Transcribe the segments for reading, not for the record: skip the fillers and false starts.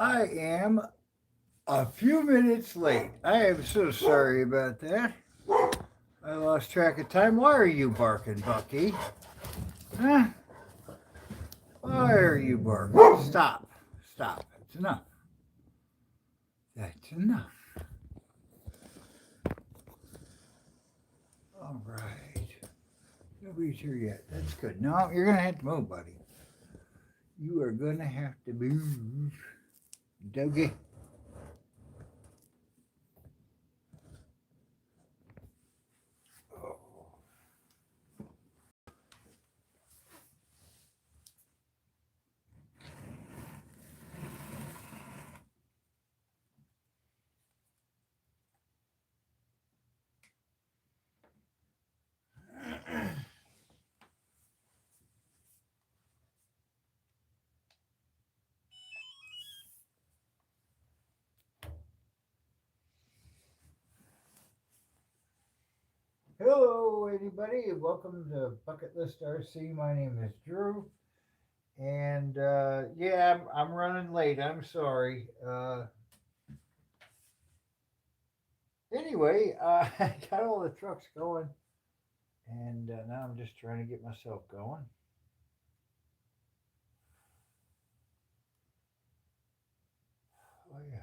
I am a few minutes late. I am so sorry about that. I lost track of time. Why are you barking, Bucky? Huh? Why are you barking? Stop. Stop. That's enough. That's enough. All right. Nobody's here yet. That's good. No, you're going to have to move, buddy. You are going to have to move. Doggy. Hello, anybody. Welcome to Bucketlist RC. My name is Drew. And yeah, I'm running late. I'm sorry. Anyway, I got all the trucks going. And now I'm just trying to get myself going. Oh, yeah.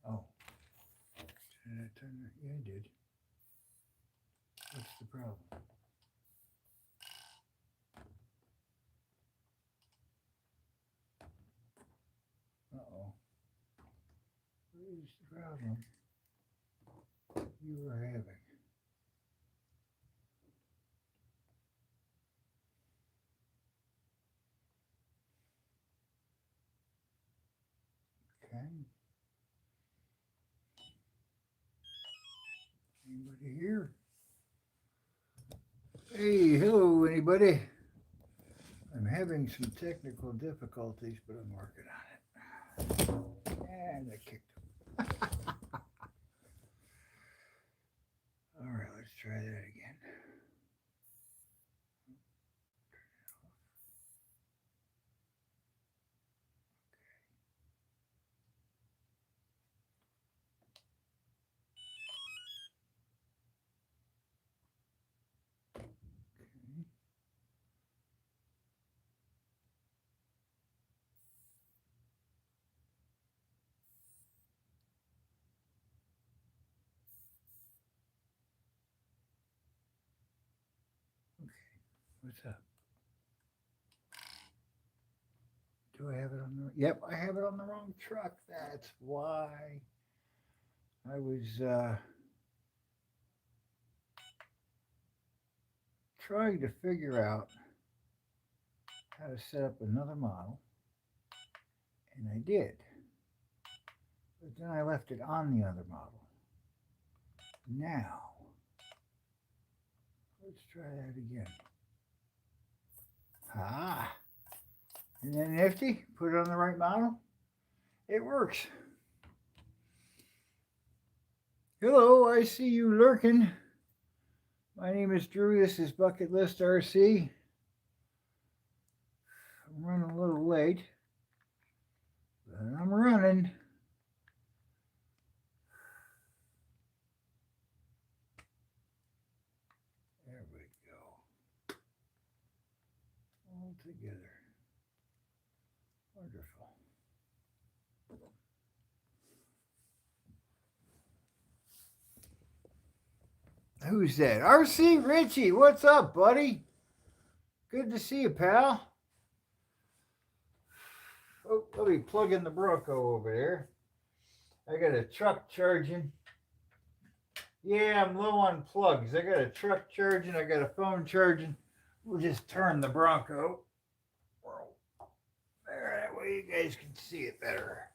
Oh. Did I turn that? Yeah, I did. What's the problem? Uh-oh. What is the problem you are having? Okay. Anybody here? Hey, hello, anybody. I'm having some technical difficulties, but I'm working on it. And I kicked him. All right, let's try that again. What's up? Do I have it on the? Yep, I have it on the wrong truck. That's why I was trying to figure out how to set up another model, and I did. But then I left it on the other model. Now, let's try that again. Ah, isn't that nifty? Put it on the right model. It works. Hello, I see you lurking. My name is Drew. This is Bucketlist RC. I'm running a little late, but I'm running. There we go. All together. Wonderful. Who's that? RC Richie, what's up, buddy? Good to see you, pal. Oh, let me plug in the Bronco over there. I got a truck charging. Yeah, I'm low on plugs. I got a truck charging. I got a phone charging. We'll just turn the Bronco. There, that way you guys can see it better.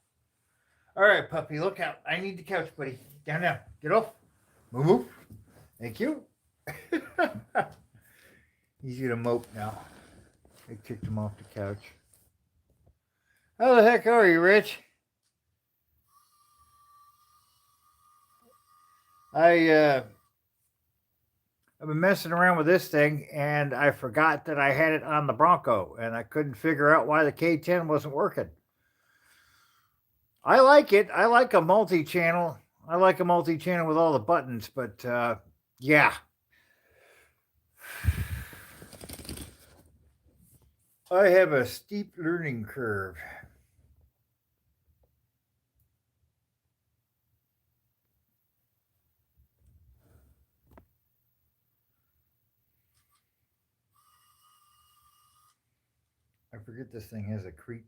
All right, puppy, look out. I need the couch, buddy. Down, down. Get off. Move. Thank you. He's gonna mope now. I kicked him off the couch. How the heck are you, Rich? I've been messing around with this thing, and I forgot that I had it on the Bronco, and I couldn't figure out why the K10 wasn't working. I like it. I like a multi-channel. I like a multi-channel with all the buttons, but yeah. I have a steep learning curve. I forget this thing has a creep.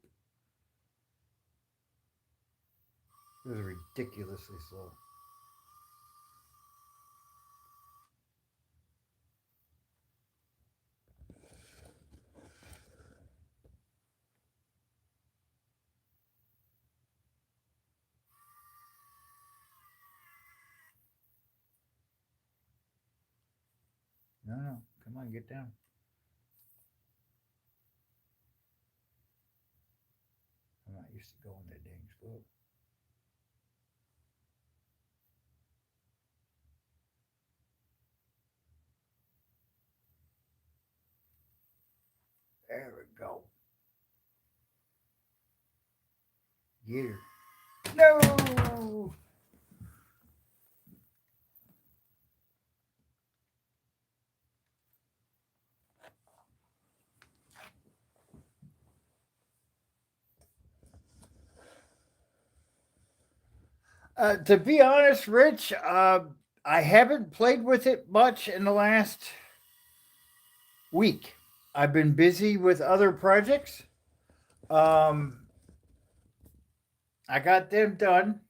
It was ridiculously slow. No, come on, get down. I'm not used to going that dang slow. There we go. Get her. No! To be honest, Rich, I haven't played with it much in the last week. I've been busy with other projects. I got them done.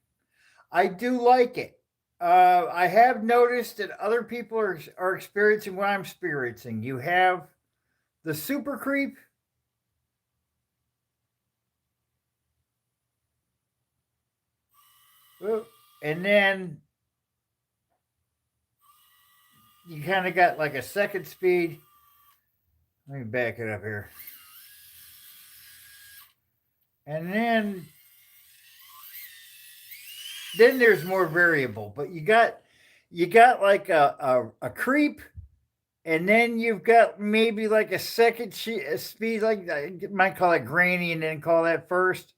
I do like it. I have noticed that other people are experiencing what I'm experiencing. You have the super creep. And then you kind of got like a second speed. Let me back it up here. And then there's more variable, but you got like a creep, and then you've got maybe like a second speed, like I might call it granny, and then call that first,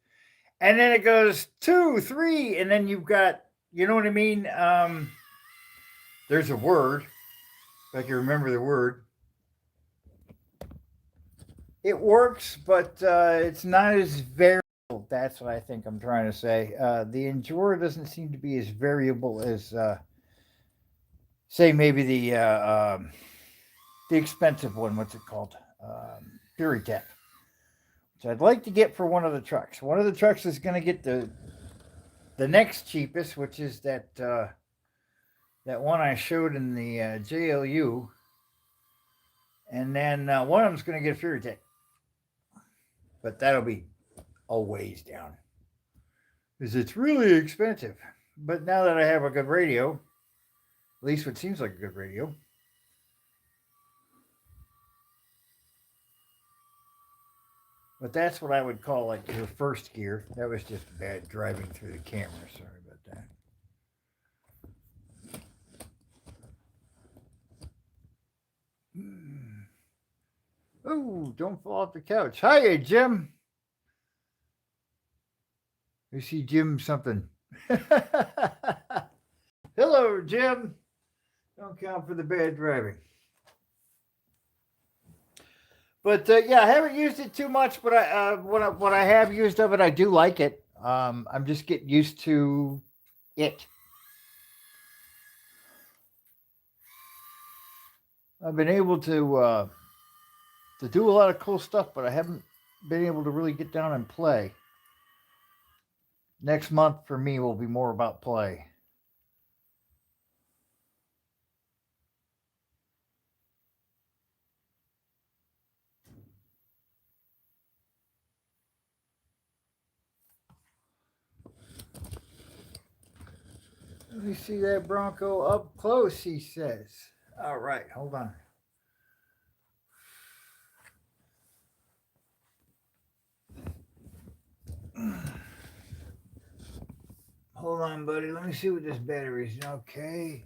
and then it goes 2, 3, and then you've got, you know what I mean? There's a word, if I can remember the word. It works, but it's not as variable. That's what I think I'm trying to say. The Endure doesn't seem to be as variable as, say, maybe the expensive one. What's it called? Fury Tech. So I'd like to get for one of the trucks. One of the trucks is going to get the next cheapest, which is that one I showed in the JLU, and then one of them's going to get Fury Tech. But that'll be a ways down, because it's really expensive. But now that I have a good radio, at least what seems like a good radio, but that's what I would call like your first gear. That was just bad driving through the camera. Sorry about that. Oh, don't fall off the couch. Hiya, Jim. I see Jim something. Hello, Jim. Don't count for the bad driving. But yeah, I haven't used it too much. But what I have used of it, I do like it. I'm just getting used to it. I've been able to do a lot of cool stuff, but I haven't been able to really get down and play. Next month for me will be more about play. Let me see that Bronco up close, he says. All right, hold on. Hold on, buddy. Let me see what this battery is. Okay.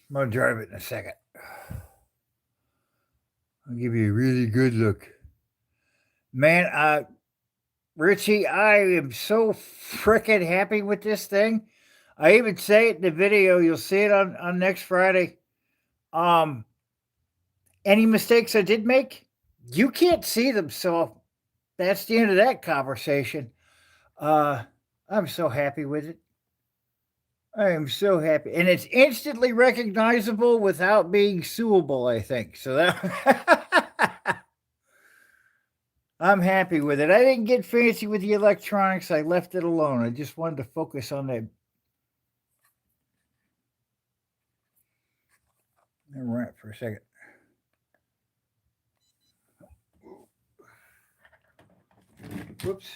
I'm going to drive it in a second. I'll give you a really good look. Man, Richie, I am so frickin' happy with this thing. I even say it in the video. You'll see it on next Friday. Any mistakes I did make, you can't see them. So that's the end of that conversation. I'm so happy with it. I am so happy. And it's instantly recognizable without being suable, I think. So that I'm happy with it. I didn't get fancy with the electronics. I left it alone. I just wanted to focus on that. Right for a second. Whoops.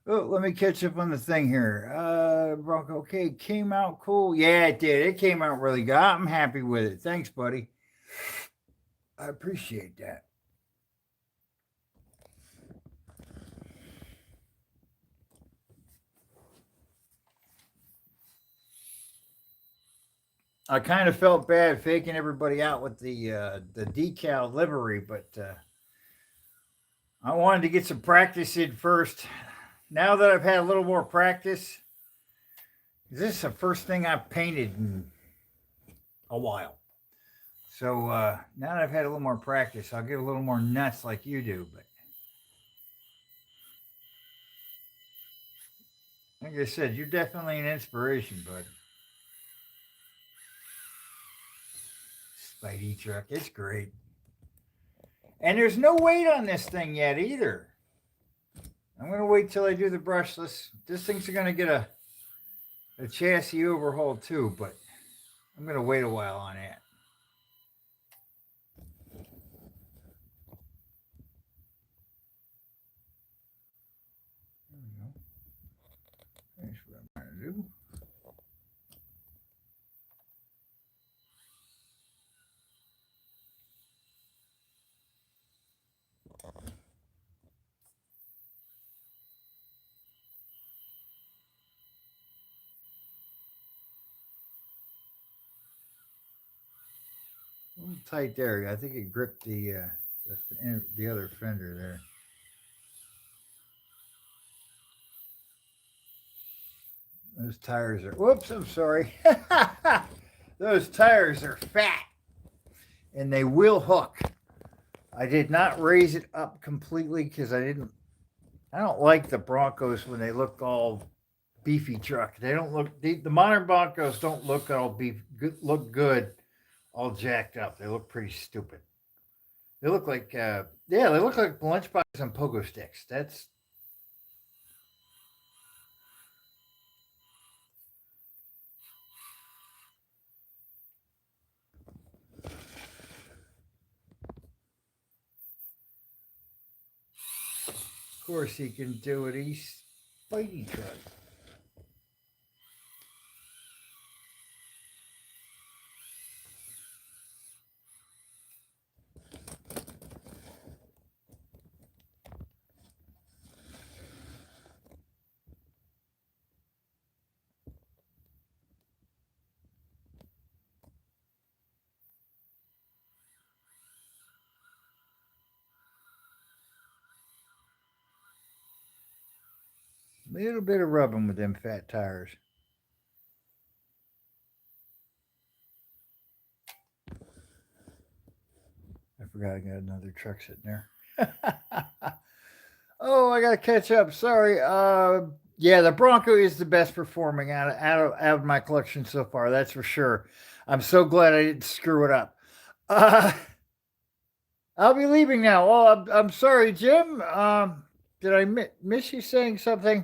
Oh, let me catch up on the thing here. Bronco, okay, came out cool. Yeah, it did. It came out really good. I'm happy with it. Thanks, buddy. I appreciate that. I kind of felt bad faking everybody out with the decal livery, but I wanted to get some practice in first. Now that I've had a little more practice, this is the first thing I've painted in a while. So now that I've had a little more practice, I'll get a little more nuts like you do. But like I said, you're definitely an inspiration, bud. Spidey truck, it's great. And there's no weight on this thing yet either. I'm going to wait till I do the brushless. This thing's going to get a chassis overhaul too, but I'm going to wait a while on that. There we go. That's what I'm going to do. A little tight there. I think it gripped the other fender there. Those tires are, whoops, I'm sorry. Those tires are fat and they will hook. I did not raise it up completely because I don't like the Broncos when they look all beefy truck. They don't look, the modern Broncos don't look all look good, all jacked up. They look pretty stupid. They look like, they look like lunchboxes and pogo sticks. That's, of course he can do it. He's Spidey truck. Little bit of rubbing with them fat tires. I forgot I got another truck sitting there. Oh, I got to catch up. Sorry. Yeah, the Bronco is the best performing out of my collection so far. That's for sure. I'm so glad I didn't screw it up. Uh, I'll be leaving now. Oh, I'm sorry, Jim. Did I miss you saying something?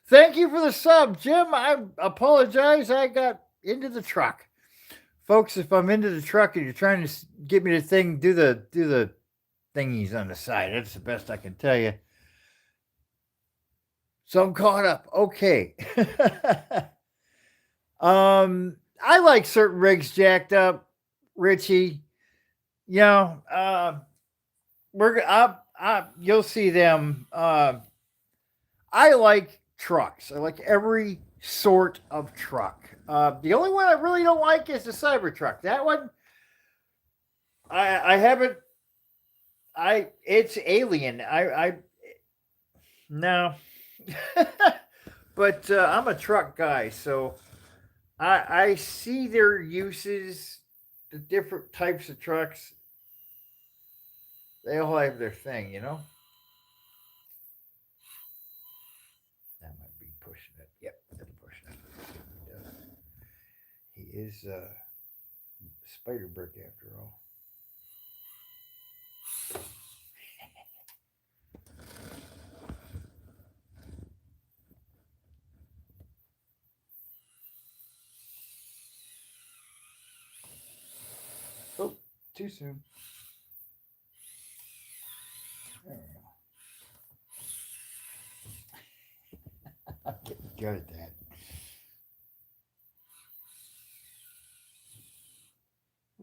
Thank you for the sub, Jim. I apologize. I got into the truck, folks. If I'm into the truck and you're trying to get me the thing, do the thingies on the side. That's the best I can tell you. So I'm caught up. Okay. I like certain rigs jacked up, Richie. You know, you'll see them. I like trucks. I like every sort of truck. The only one I really don't like is the Cybertruck. That one, I haven't. It's alien. No. But I'm a truck guy, so I see their uses, the different types of trucks. They all have their thing, you know. That might be pushing it. Yep, that's pushing it. He is spider brick after all. Oh, too soon. There we go. I'm getting good at that.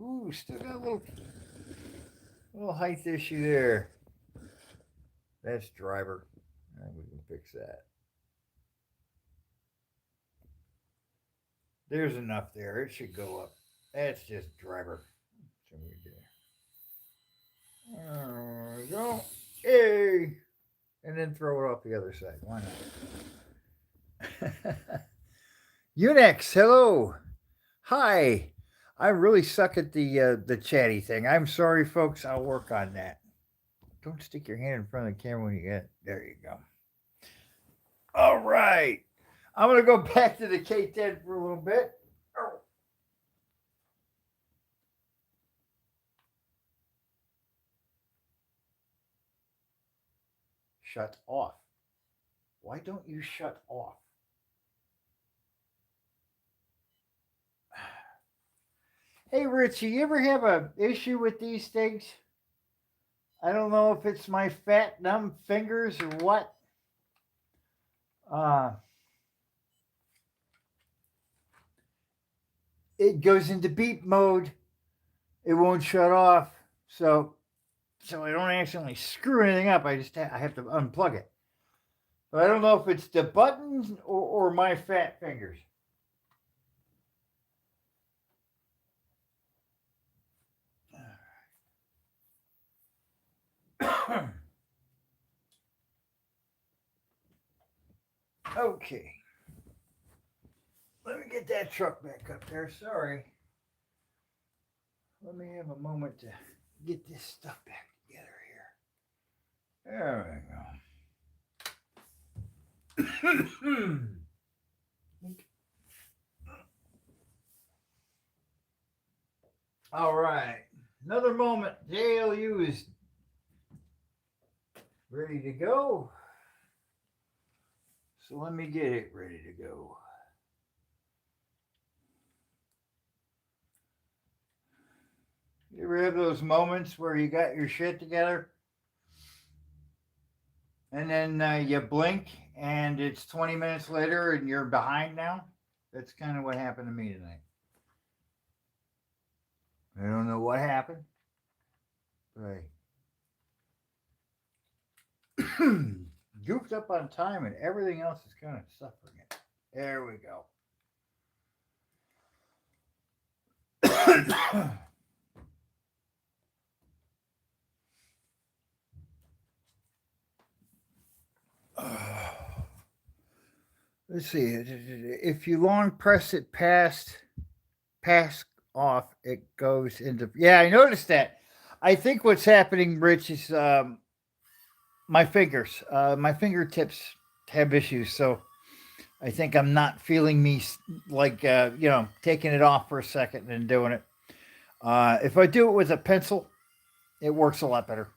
Ooh, still got a little height issue there. That's driver. We can fix that. There's enough there. It should go up. That's just driver. So we do. There we go. Hey! And then throw it off the other side. Why not? Unix, hello. Hi. I really suck at the chatty thing. I'm sorry, folks. I'll work on that. Don't stick your hand in front of the camera when you get. There you go. All right. I'm going to go back to the K10 for a little bit. Oh. Shut off. Why don't you shut off? Hey, Richie, you ever have an issue with these things? I don't know if it's my fat, dumb fingers or what. It goes into beep mode. It won't shut off. So I don't accidentally screw anything up. I have to unplug it. But I don't know if it's the buttons or my fat fingers. Okay. Let me get that truck back up there. Sorry. Let me have a moment to get this stuff back together here. There we go. All right. Another moment. JLU is ready to go. So let me get it ready to go. You ever have those moments where you got your shit together and then you blink and it's 20 minutes later and you're behind now? That's kind of what happened to me tonight. I don't know what happened, but I goofed up on time and everything else is kind of suffering it. There we go. Let's see. If you long press it pass off, it goes into. Yeah, I noticed that. I think what's happening, Rich, is my fingers, my fingertips have issues. So I think I'm not feeling me like, taking it off for a second and doing it. If I do it with a pencil, it works a lot better.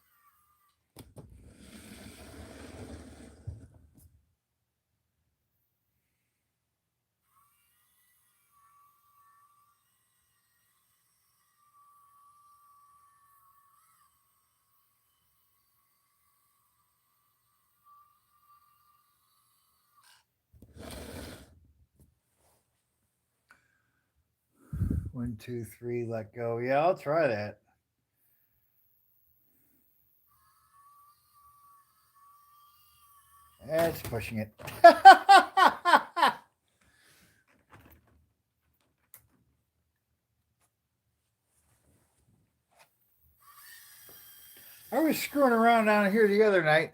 One, two, three, let go. Yeah, I'll try that. That's pushing it. I was screwing around down here the other night,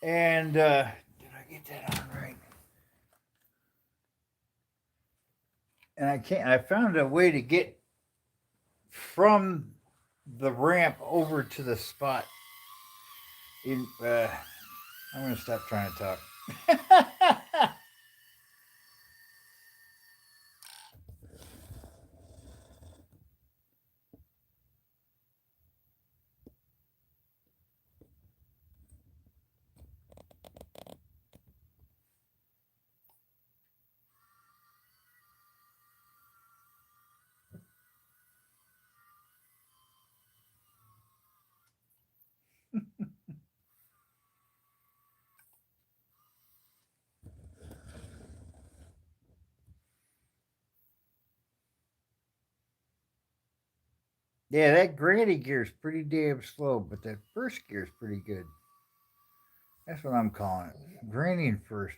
and did I get that on right? And I can't. I found a way to get from the ramp over to the spot. I'm going to stop trying to talk. Yeah, that granny gear is pretty damn slow, but that first gear is pretty good. That's what I'm calling it. Granny and first.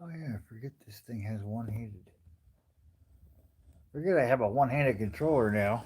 Oh yeah, forget this thing has one-handed. Forget I have a one-handed controller now.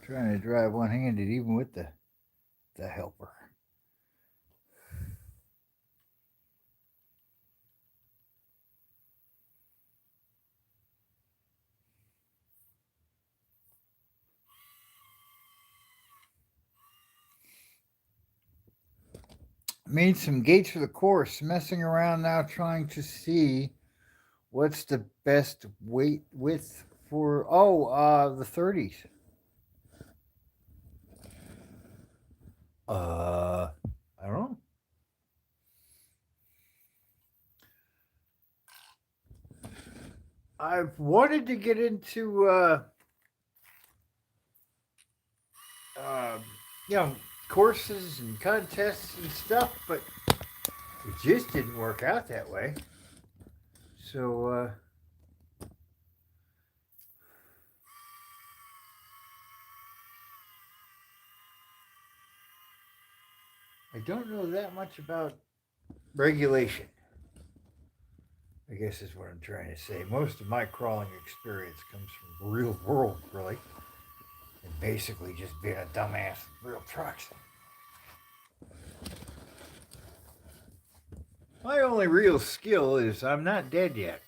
Trying to drive one-handed even with the helper. Made some gates for the course. Messing around now, trying to see what's the best weight width for the 30s. I don't know. I've wanted to get into you know, courses and contests and stuff, but it just didn't work out that way. So, I don't know that much about regulation, I guess is what I'm trying to say. Most of my crawling experience comes from the real world, really, and basically just being a dumbass with real trucks. My only real skill is I'm not dead yet.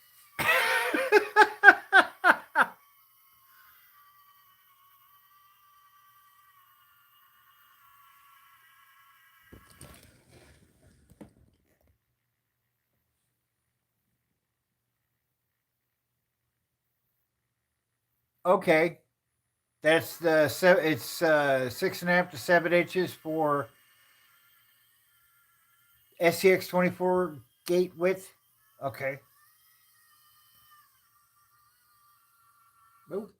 Okay, that's the it's 6.5 to 7 inches for SCX24 gate width. Okay. Nope.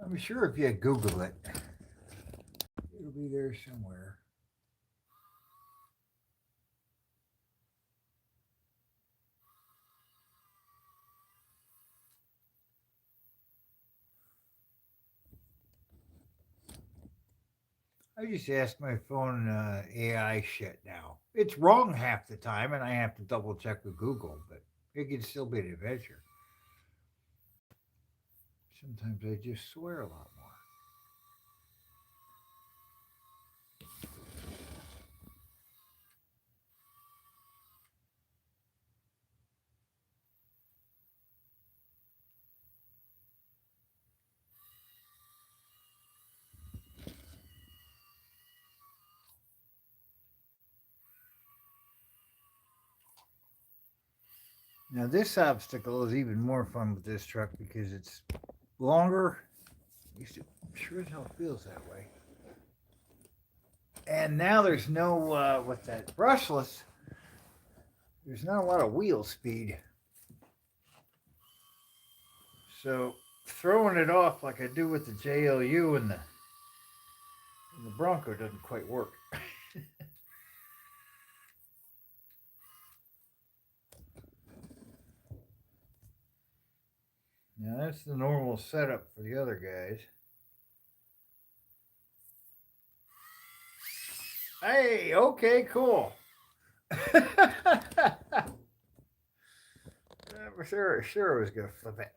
I'm sure if you Google it, it'll be there somewhere. I just ask my phone AI shit now. It's wrong half the time, and I have to double check with Google, but it can still be an adventure. Sometimes I just swear a lot more. Now, this obstacle is even more fun with this truck because it's longer. At least it sure as hell feels that way. And now there's no, with that brushless, there's not a lot of wheel speed. So throwing it off like I do with the JLU and the Bronco doesn't quite work. Now that's the normal setup for the other guys. Hey, okay, cool. Sure I was gonna flip it.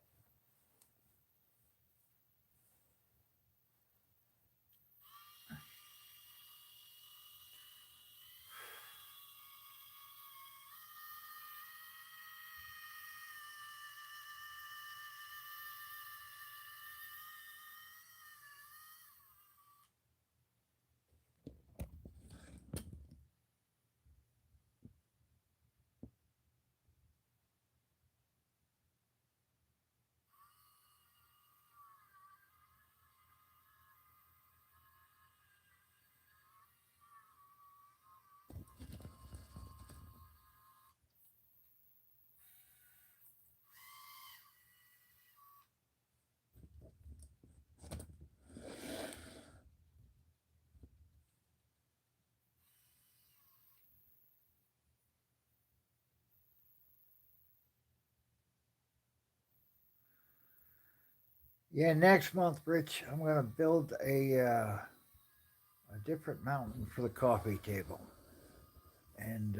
Yeah, next month, Rich, I'm gonna build a different mountain for the coffee table, and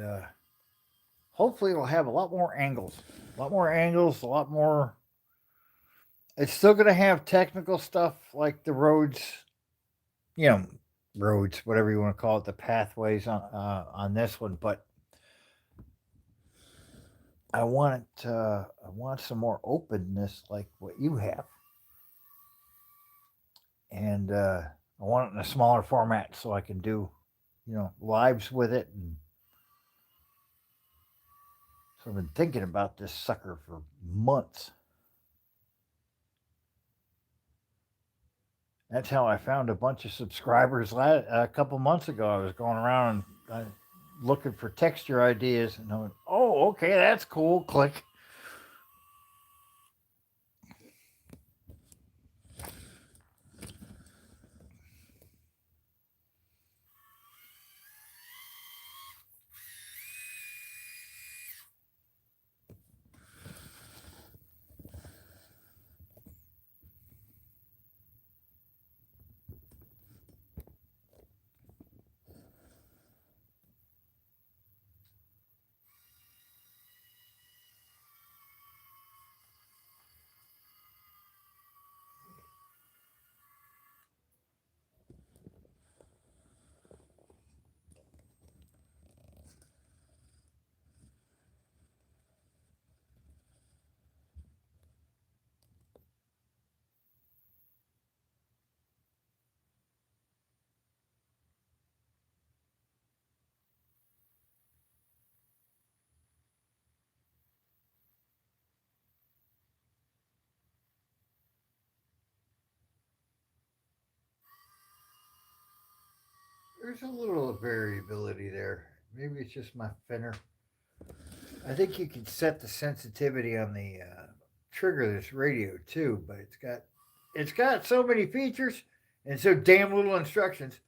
hopefully it'll have a lot more angles, a lot more angles, a lot more. It's still gonna have technical stuff like the roads, you know, roads, whatever you want to call it, the pathways on this one, but I want it. I want some more openness, like what you have, and I want it in a smaller format so I can do, lives with it. And so I've been thinking about this sucker for months. That's how I found a bunch of subscribers a couple months ago. I was going around looking for texture ideas, and I went, "Oh, okay, that's cool." Click. There's a little variability there. Maybe it's just my finner. I think you can set the sensitivity on the trigger of this radio too, but it's got so many features and so damn little instructions.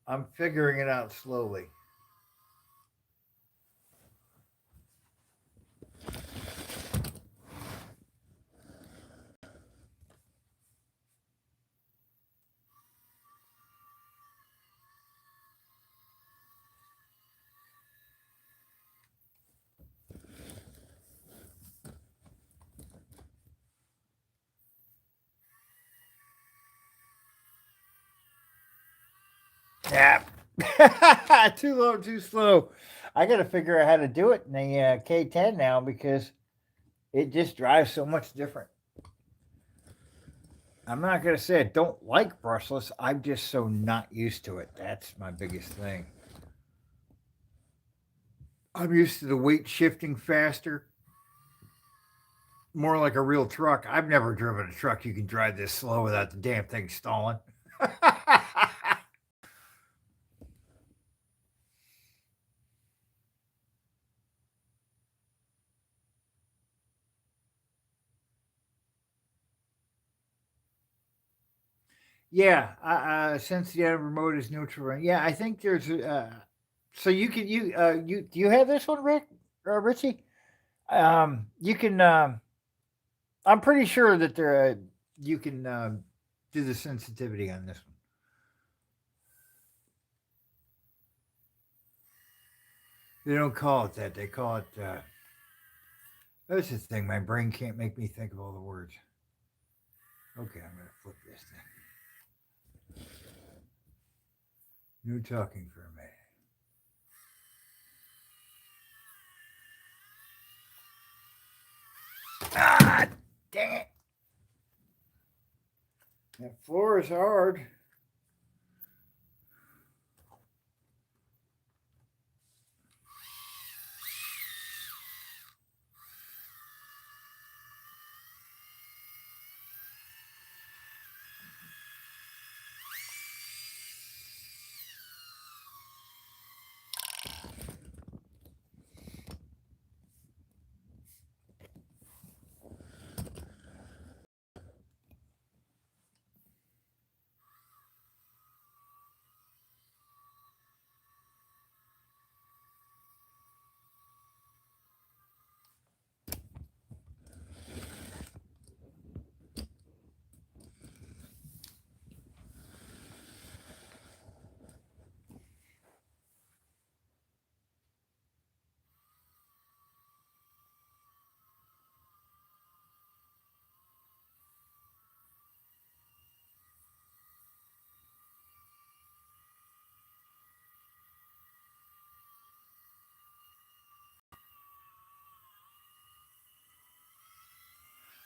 I'm figuring it out slowly. Yeah. Too low, too slow. I got to figure out how to do it in the K10 now because it just drives so much different. I'm not going to say I don't like brushless. I'm just so not used to it. That's my biggest thing. I'm used to the weight shifting faster, more like a real truck. I've never driven a truck you can drive this slow without the damn thing stalling. Yeah, since the other remote is neutral, yeah, I think there's so you do you have this one, Rick or Richie? You can. I'm pretty sure that there you can do the sensitivity on this one. They don't call it that. They call it. That's the thing. My brain can't make me think of all the words. Okay, I'm gonna flip this thing. No talking for a minute. Ah, dang it! That floor is hard.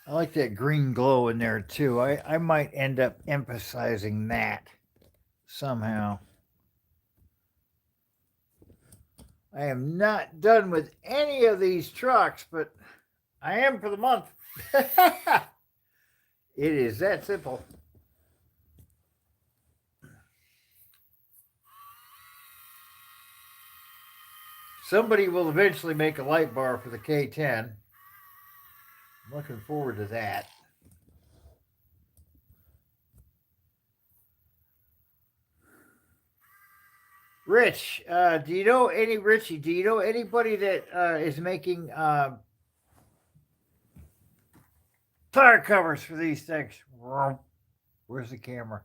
I like that green glow in there too. I might end up emphasizing that somehow. I am not done with any of these trucks, but I am for the month. It is that simple. somebody will eventually make a light bar for the K10. I'm looking forward to that. Rich, do you know anybody that is making tire covers for these things? Where's the camera?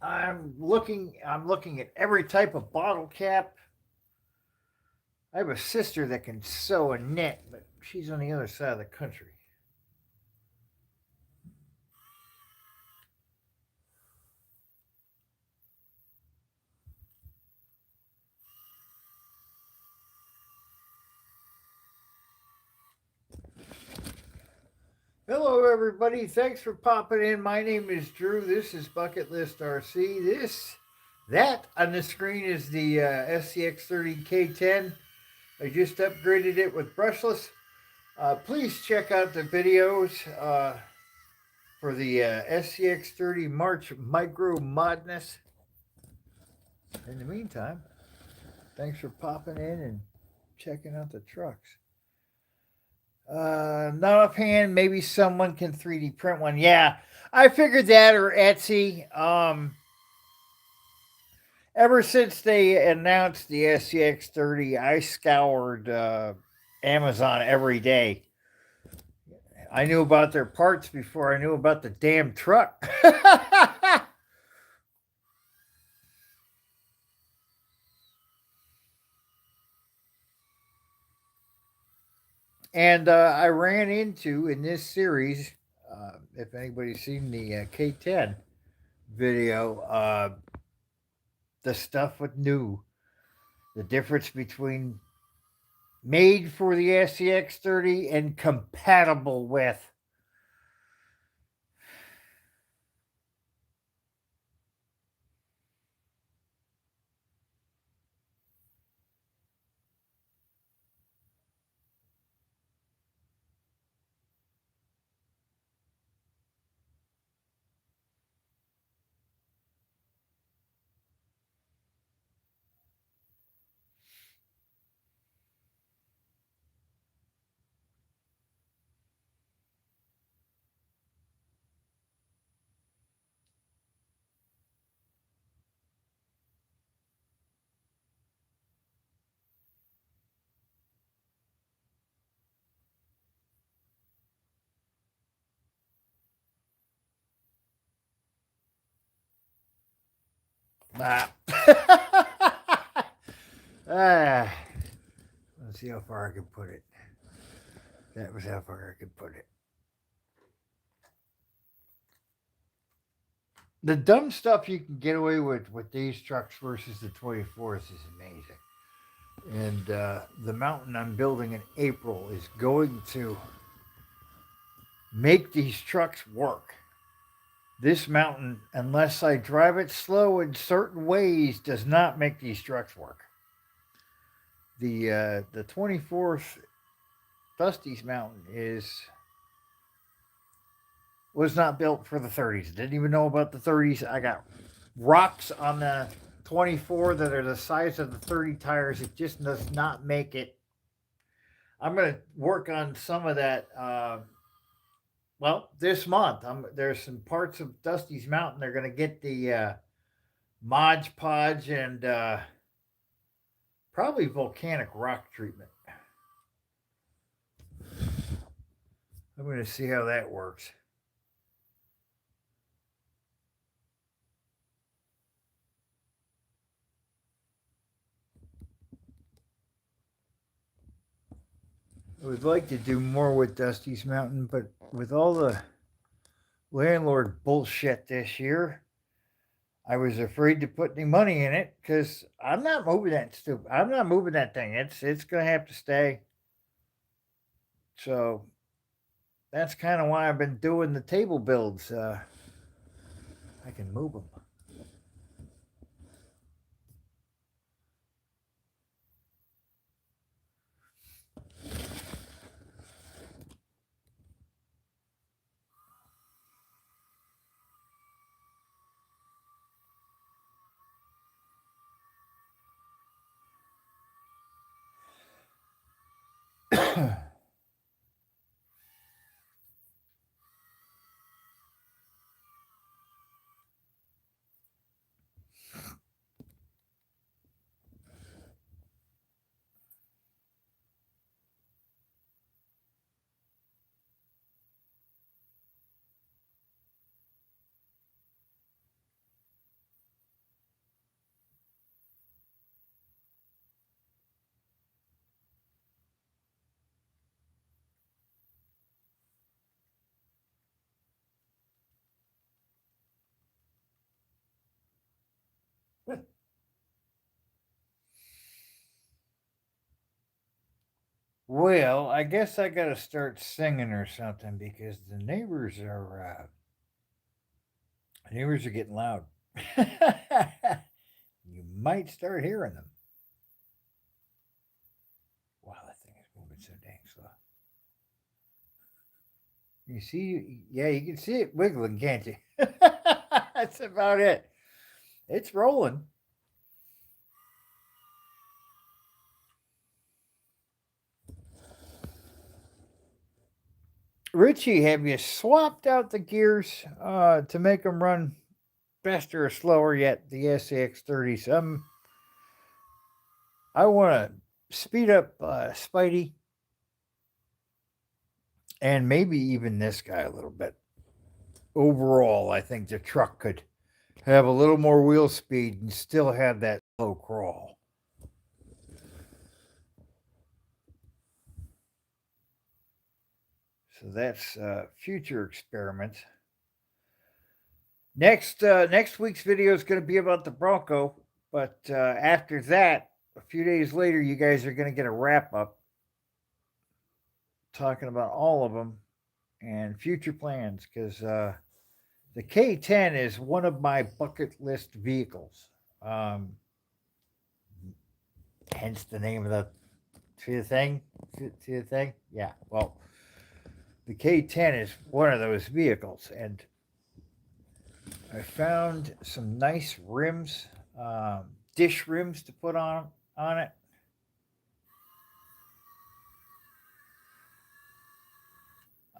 I'm looking at every type of bottle cap. I have a sister that can sew and knit, but she's on the other side of the country. Hello, everybody. Thanks for popping in. My name is Drew. This is Bucketlist RC. That on the screen is the SCX30 K10. I just upgraded it with brushless. Please check out the videos for the SCX30 March Micro MODness. In the meantime, thanks for popping in and checking out the trucks. Not offhand, maybe someone can 3D print one. Yeah, I figured that, or Etsy. Ever since they announced the SCX30, I scoured Amazon every day. I knew about their parts before I knew about the damn truck. And I ran into, in this series, if anybody's seen the K10 video, the stuff with new. The difference between made for the SCX30 and compatible with. Let's see how far I can put it. That was how far I could put it. The dumb stuff you can get away with these trucks versus the 24s is amazing. And the mountain I'm building in April is going to make these trucks work. This mountain, unless I drive it slow in certain ways, does not make these trucks work. The 24th Dusty's Mountain was not built for the 30s. Didn't even know about the 30s. I got rocks on the 24 that are the size of the 30 tires. It just does not make it. I'm going to work on some of that. This month, there's some parts of Dusty's Mountain. They're going to get the Mod Podge and probably volcanic rock treatment. I'm going to see how that works. I would like to do more with Dusty's Mountain, but with all the landlord bullshit this year, I was afraid to put any money in it because I'm not moving that stupid. I'm not moving that thing. It's gonna have to stay. So that's kind of why I've been doing the table builds. I can move them. Well, I guess I gotta start singing or something because the neighbors are getting loud. You might start hearing them. Wow, that thing is moving so dang slow. You see, yeah, you can see it wiggling, can't you? That's about it. It's rolling. Richie, have you swapped out the gears to make them run faster or slower yet? The SCX30s. I want to speed up Spidey and maybe even this guy a little bit. Overall, I think the truck could have a little more wheel speed and still have that slow crawl. So that's future experiments. Next week's video is going to be about the Bronco, but after that, a few days later, you guys are going to get a wrap up talking about all of them and future plans because the K10 is one of my bucket list vehicles. Hence the name of the thing. Yeah, well, the K10 is one of those vehicles, and I found some nice rims, dish rims to put on it.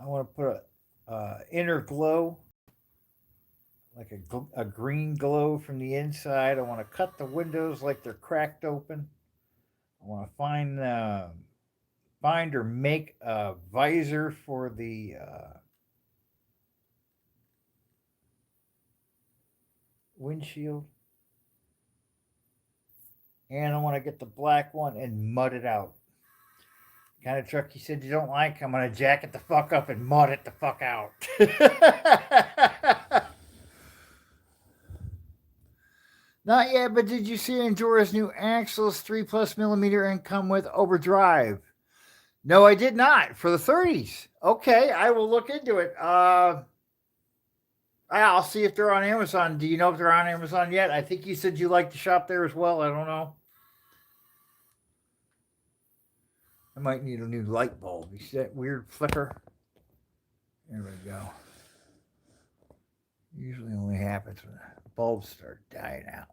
I want to put a inner glow, like a green glow from the inside. I want to cut the windows like they're cracked open. I want to find or make a visor for the windshield. And I want to get the black one and mud it out. The kind of truck you said you don't like, I'm going to jack it the fuck up and mud it the fuck out. Not yet, but did you see Enjora's new axles 3+mm and come with overdrive? No, I did not. For the 30s. Okay, I will look into it. I'll see if they're on Amazon. Do you know if they're on Amazon yet? I think you said you like to shop there as well. I don't know. I might need a new light bulb. You see that weird flicker? There we go. Usually only happens when bulbs start dying out.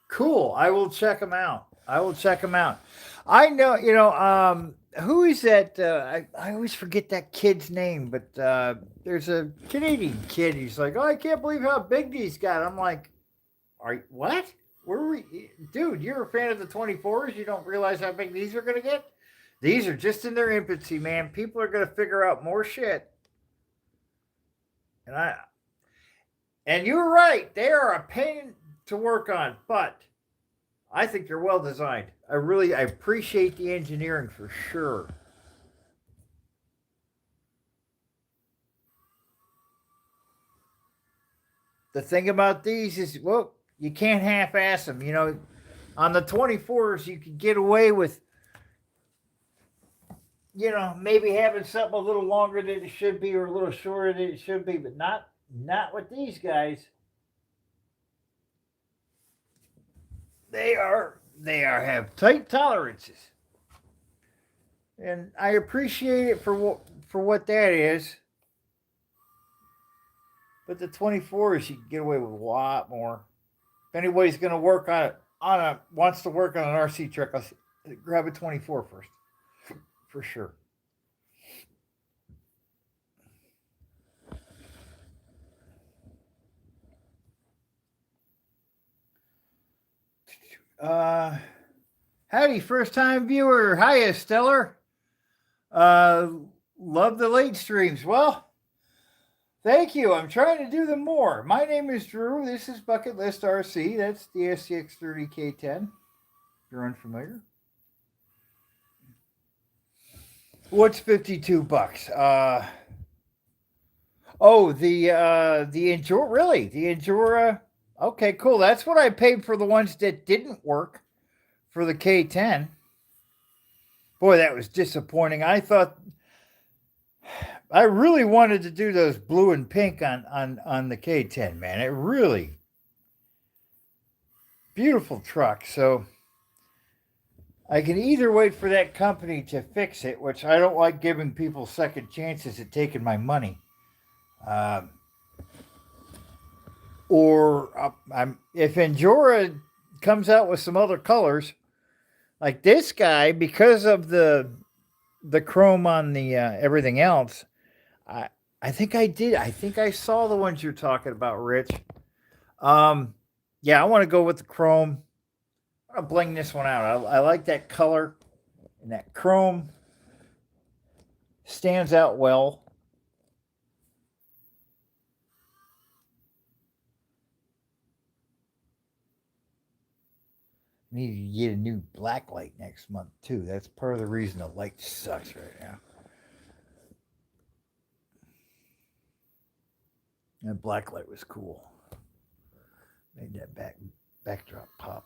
Cool. I will check them out. I know, who is that? I always forget that kid's name, but there's a Canadian kid. He's like, oh, I can't believe how big these got. I'm like, what? Where were we? Dude, you're a fan of the 24s. You don't realize how big these are going to get? These are just in their infancy, man. People are going to figure out more shit. And you're right. They are a pain to work on, but I think they're well designed. I appreciate the engineering for sure. The thing about these is, well, you can't half-ass them. You know, on the 24s, you can get away with, maybe having something a little longer than it should be or a little shorter than it should be, but not with these guys. they have tight tolerances. And I appreciate it for what that is. But the 24s, you can get away with a lot more. If anybody's going to work wants to work on an RC truck, I'll grab a 24 first, for sure. Howdy, first time viewer. Hiya, Stellar. Love the late streams. Well, thank you. I'm trying to do them more. My name is Drew. This is Bucketlist RC. That's the SCX30 K10. If you're unfamiliar. What's $52? Oh, the Endura. Really? The Endura. Okay, cool. That's what I paid for the ones that didn't work for the K10. Boy, that was disappointing. I really wanted to do those blue and pink on the K10, man. It really beautiful truck. So I can either wait for that company to fix it, which I don't like giving people second chances at taking my money. Or if Endura comes out with some other colors, like this guy, because of the chrome on the everything else, I think I did. I think I saw the ones you're talking about, Rich. Yeah, I want to go with the chrome. I'll bling this one out. I like that color, and that chrome stands out well. Need to get a new black light next month too. That's part of the reason the light sucks right now. That black light was cool. Made that backdrop pop.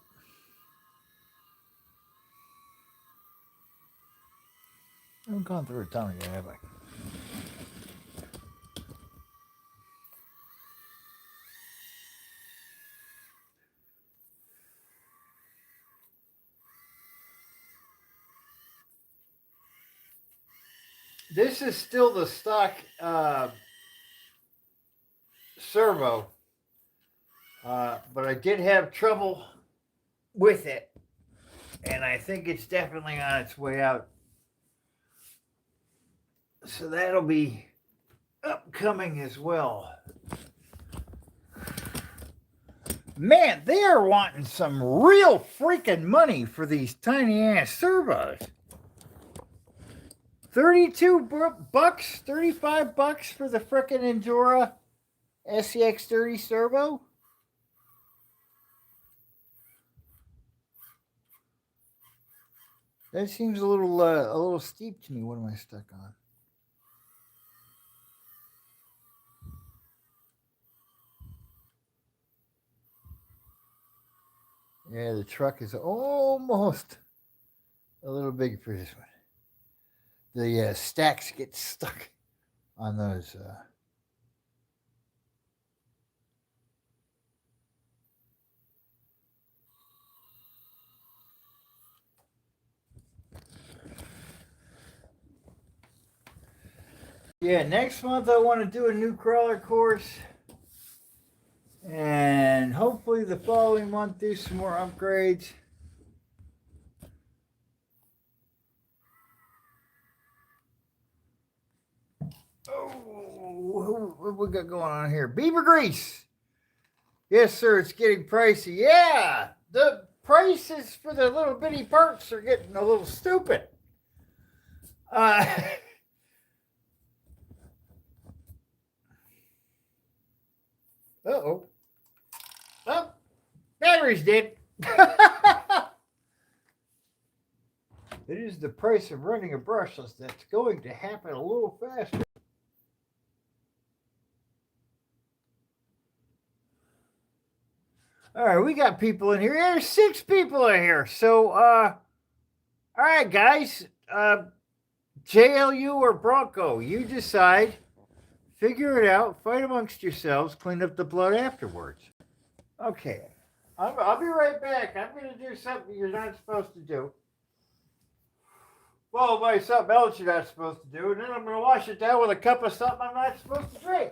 I haven't gone through a tunnel yet, have I? This is still the stock servo, but I did have trouble with it, and I think it's definitely on its way out. So that'll be upcoming as well. Man, they are wanting some real freaking money for these tiny ass servos. $32, $35 for the frickin' Endura SCX30 servo. That seems a little steep to me. What am I stuck on? Yeah, the truck is almost a little big for this one. The stacks get stuck on those. Yeah, next month I want to do a new crawler course. And hopefully the following month do some more upgrades. Oh, what we got going on here? Beaver grease. Yes, sir, it's getting pricey. Yeah, the prices for the little bitty parts are getting a little stupid. Uh-oh. Oh, battery's dead. It is the price of running a brushless that's going to happen a little faster. All right, we got people in here. There's 6 people in here. So, all right, guys. JLU or Bronco, you decide. Figure it out. Fight amongst yourselves. Clean up the blood afterwards. Okay. I'll be right back. I'm going to do something you're not supposed to do. Followed by something else you're not supposed to do. And then I'm going to wash it down with a cup of something I'm not supposed to drink.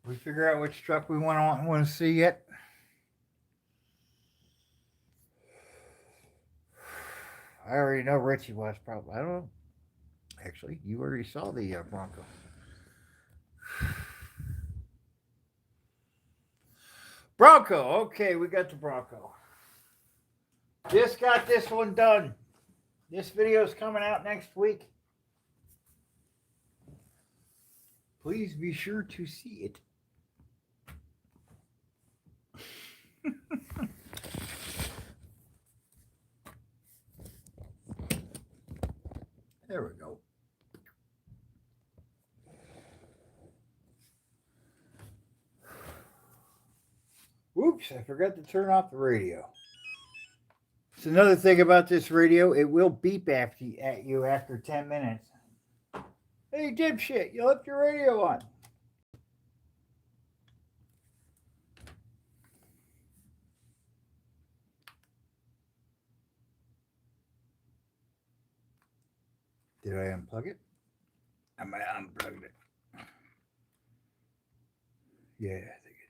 We figure out which truck we want to see yet? I already know Richie was probably. I don't know. Actually, you already saw the Bronco. Bronco. Okay, we got the Bronco. Just got this one done. This video is coming out next week. Please be sure to see it. There we go. Whoops, I forgot to turn off the radio. It's another thing about this radio, it will beep at you after 10 minutes. Hey, dipshit, you left your radio on. Did I unplug it? I might have unplugged it. Yeah, I think I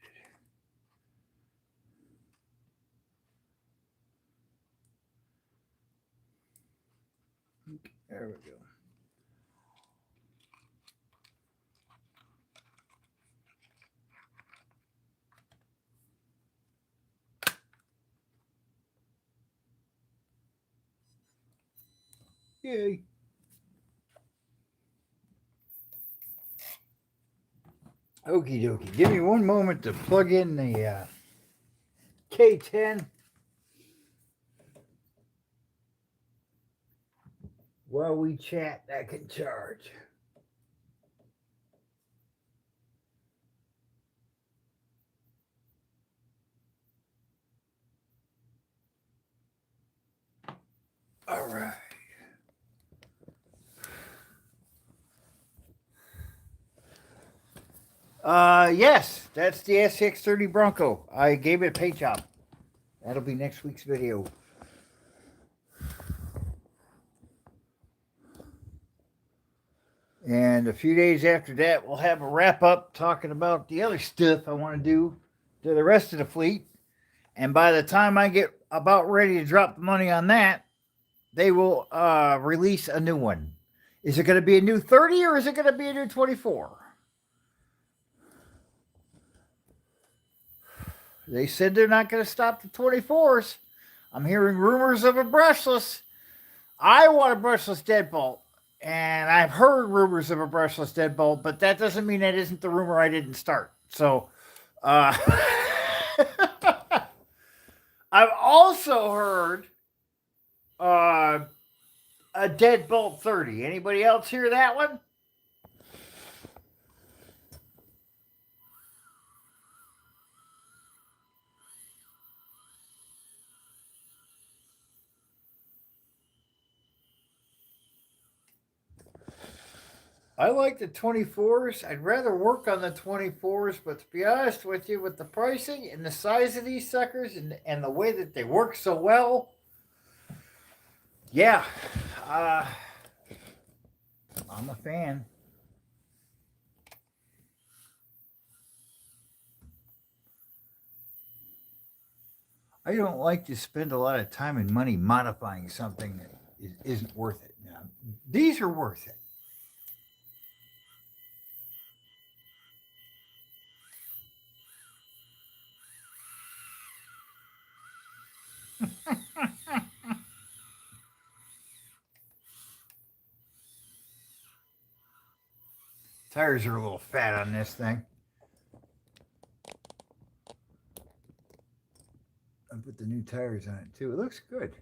did. Okay, there we go. Yay. Okie dokie. Give me one moment to plug in the K10 while we chat. That can charge. All right. Yes, that's the SCX30 Bronco. I gave it a paint job. That'll be next week's video. And a few days after that, we'll have a wrap up talking about the other stuff I want to do to the rest of the fleet. And by the time I get about ready to drop the money on that, they will release a new one. Is it going to be a new 30 or is it going to be a new 24? They said they're not going to stop the 24s. I'm hearing rumors of a brushless. I want a brushless deadbolt. And I've heard rumors of a brushless deadbolt, but that doesn't mean that isn't the rumor I didn't start. So, I've also heard a deadbolt 30. Anybody else hear that one? I like the 24s. I'd rather work on the 24s, but to be honest with you, with the pricing and the size of these suckers and the way that they work so well, yeah, I'm a fan. I don't like to spend a lot of time and money modifying something that isn't worth it. Now, these are worth it. Tires are a little fat on this thing. I put the new tires on it too. It looks good.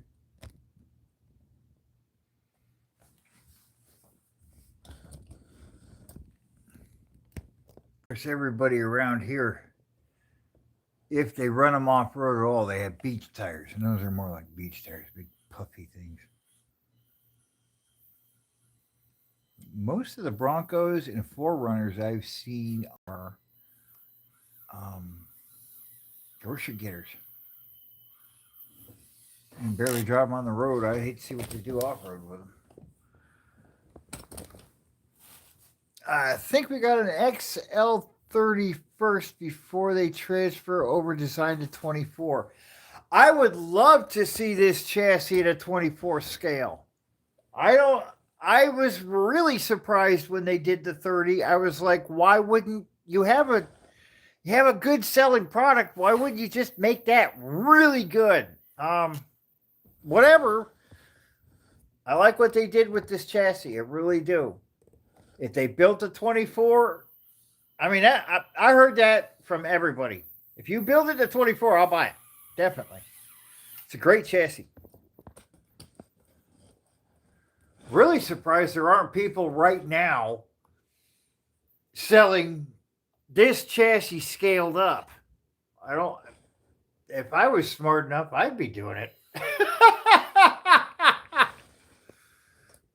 Of course, everybody around here if they run them off-road at all, they have beach tires. And those are more like beach tires, big puffy things. Most of the Broncos and Forerunners I've seen are grocery getters. You can barely drive them on the road. I hate to see what they do off-road with them. I think we got an XL30 first before they transfer over design to 24. I would love to see this chassis at a 24 scale. I was really surprised when they did the 30. I was like, why wouldn't you have a good selling product? Why wouldn't you just make that really good? Whatever. I like what they did with this chassis. I really do. If they built a 24, I mean, I heard that from everybody. If you build it to 24, I'll buy it. Definitely. It's a great chassis. Really surprised there aren't people right now selling this chassis scaled up. If I was smart enough, I'd be doing it.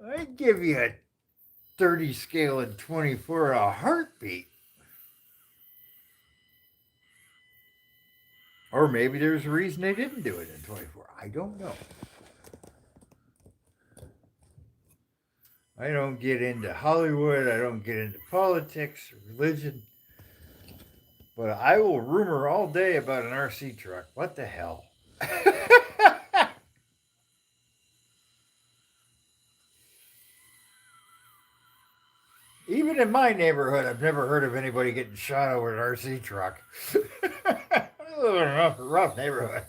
I'd give you a 30 scale and 24 a heartbeat. Or maybe there's a reason they didn't do it in 24. I don't know. I don't get into Hollywood. I don't get into politics or religion. But I will rumor all day about an RC truck. What the hell? Even in my neighborhood, I've never heard of anybody getting shot over an RC truck. I live in a rough neighborhood.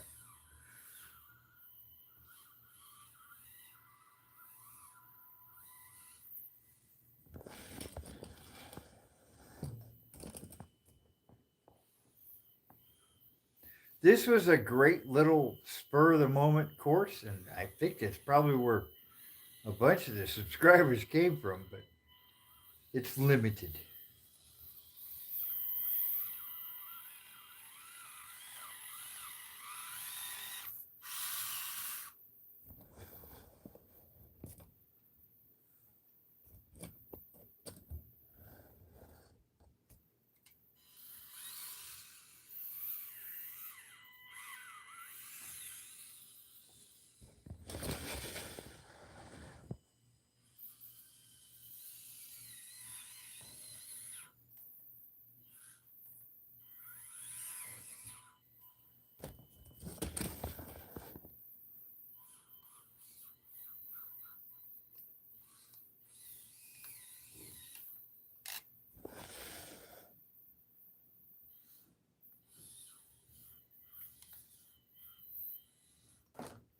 This was a great little spur-of-the-moment course, and I think it's probably where a bunch of the subscribers came from, but it's limited.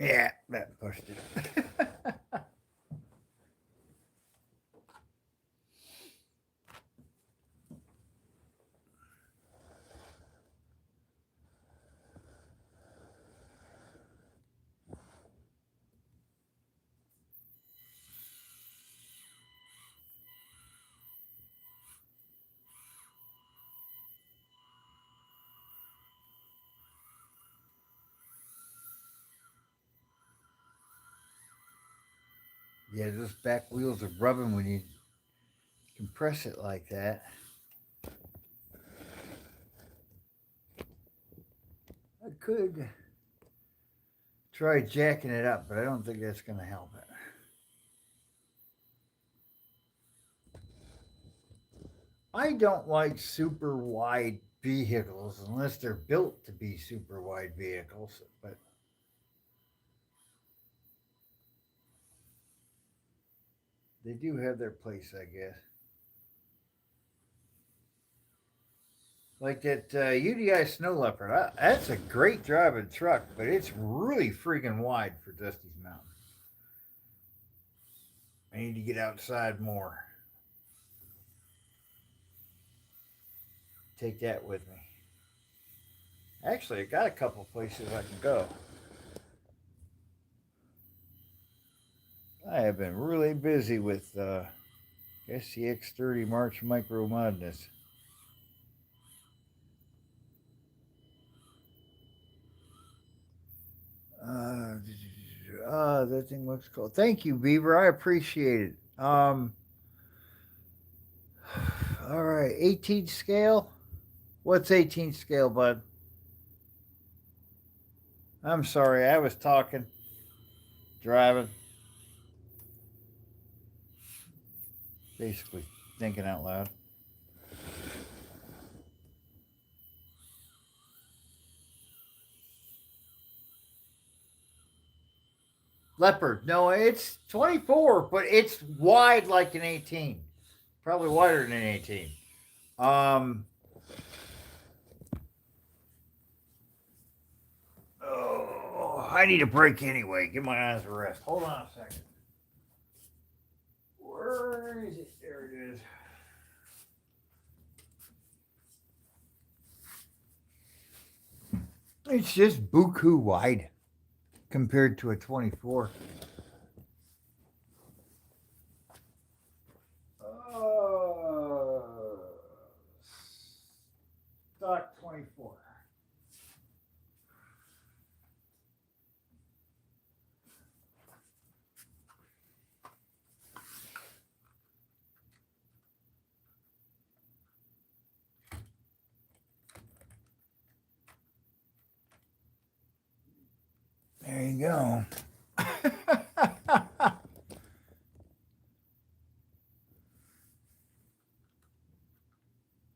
Yeah, that pushed it. Yeah, those back wheels are rubbing when you compress it like that. I could try jacking it up, but I don't think that's going to help it. I don't like super wide vehicles unless they're built to be super wide vehicles, but they do have their place, I guess. Like that UDI Snow Leopard. That's a great driving truck, but it's really freaking wide for Dusty's Mountain. I need to get outside more. Take that with me. Actually, I got a couple places I can go. I have been really busy with SCX30 March Micro MODness. That thing looks cool. Thank you, Beaver. I appreciate it. All right, 18 scale. What's 18 scale, bud? I'm sorry, I was talking, driving, basically thinking out loud. Leopard. No, it's 24, but it's wide like an 18. Probably wider than an 18. Oh, I need a break anyway. Give my eyes a rest. Hold on a second. Where is it? There it is. It's just buku wide compared to a 24. Stock 24. There you go.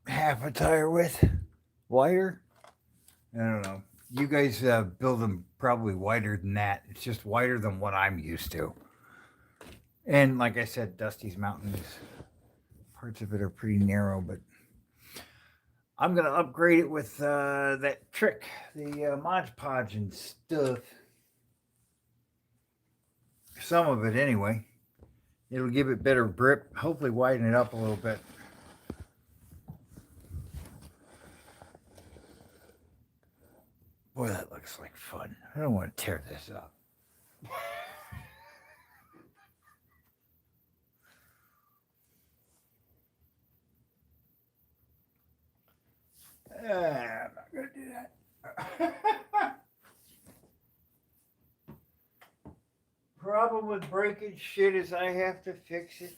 Half a tire width, wider. I don't know. You guys build them probably wider than that. It's just wider than what I'm used to. And like I said, Dusty's Mountains, parts of it are pretty narrow, but I'm going to upgrade it with that trick, the Mod Podge and stuff. Some of it anyway. It'll give it better grip, hopefully widen it up a little bit. Boy, that looks like fun. I don't want to tear this up. I'm not going to do that. Problem with breaking shit is I have to fix it.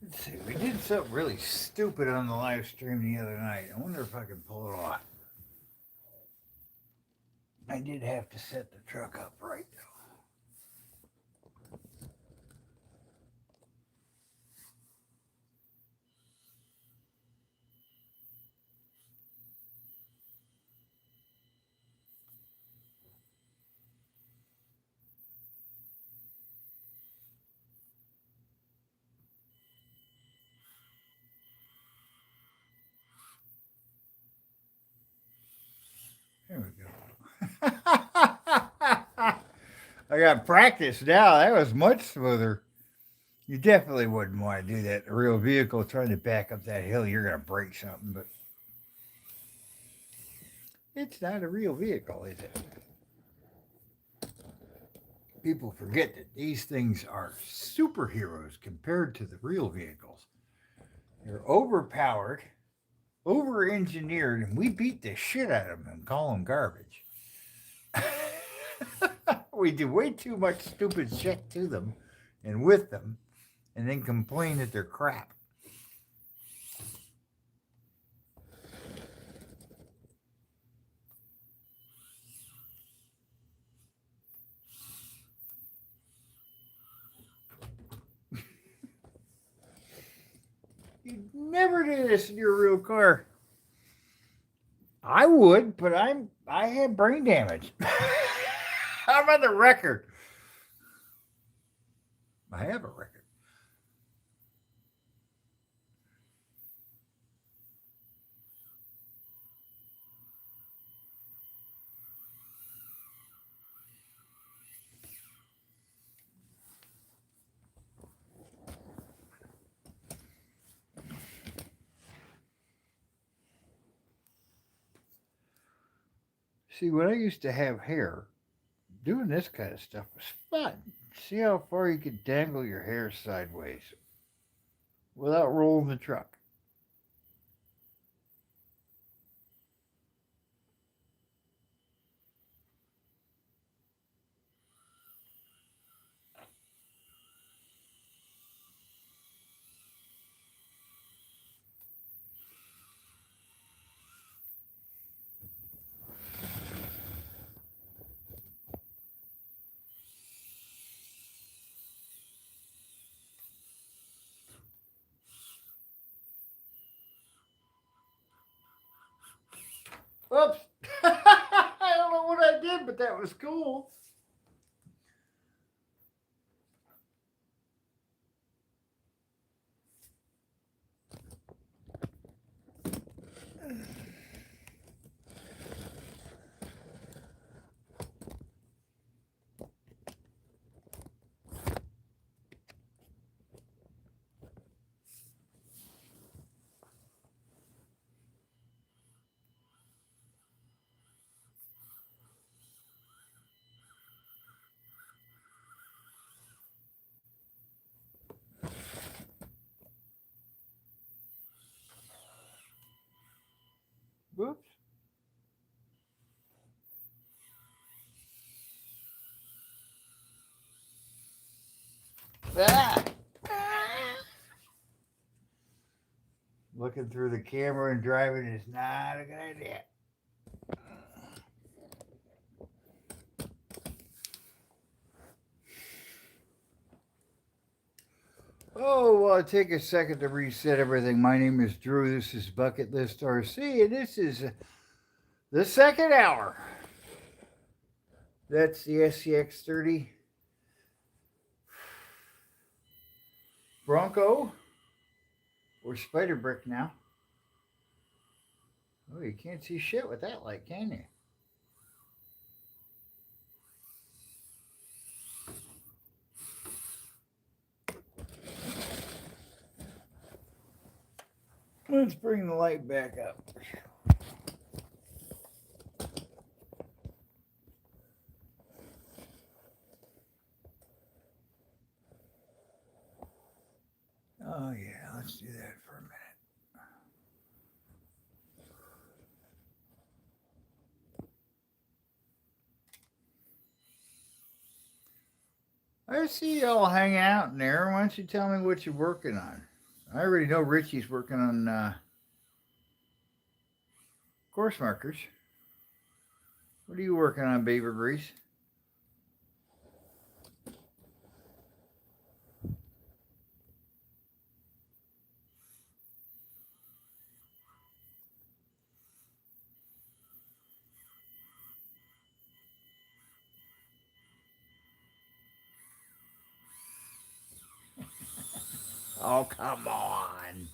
Let's see, we did something really stupid on the live stream the other night. I wonder if I can pull it off. I did have to set the truck up right though. I got practice now. That was much smoother. You definitely wouldn't want to do that in a real vehicle trying to back up that hill. You're going to break something, but it's not a real vehicle, is it? People forget that these things are superheroes compared to the real vehicles. They're overpowered, over engineered, and we beat the shit out of them and call them garbage. We do way too much stupid shit to them and with them, and then complain that they're crap. You'd never do this in your real car. I would, but I had brain damage. I'm on the record. I have a record. See, when I used to have hair, doing this kind of stuff was fun. See how far you could dangle your hair sideways without rolling the truck. Oops. I don't know what I did, but that was cool. Whoops. Ah. Looking through the camera and driving is not a good idea. Oh, well, take a second to reset everything. My name is Drew. This is Bucketlist RC, and this is the second hour. That's the SCX30 Bronco, or Spider Brick now. Oh, you can't see shit with that light, can you? Let's bring the light back up. Oh, yeah, let's do that for a minute. I see y'all hang out in there. Why don't you tell me what you're working on? I already know Richie's working on course markers. What are you working on, Beaver Grease? Oh, come on.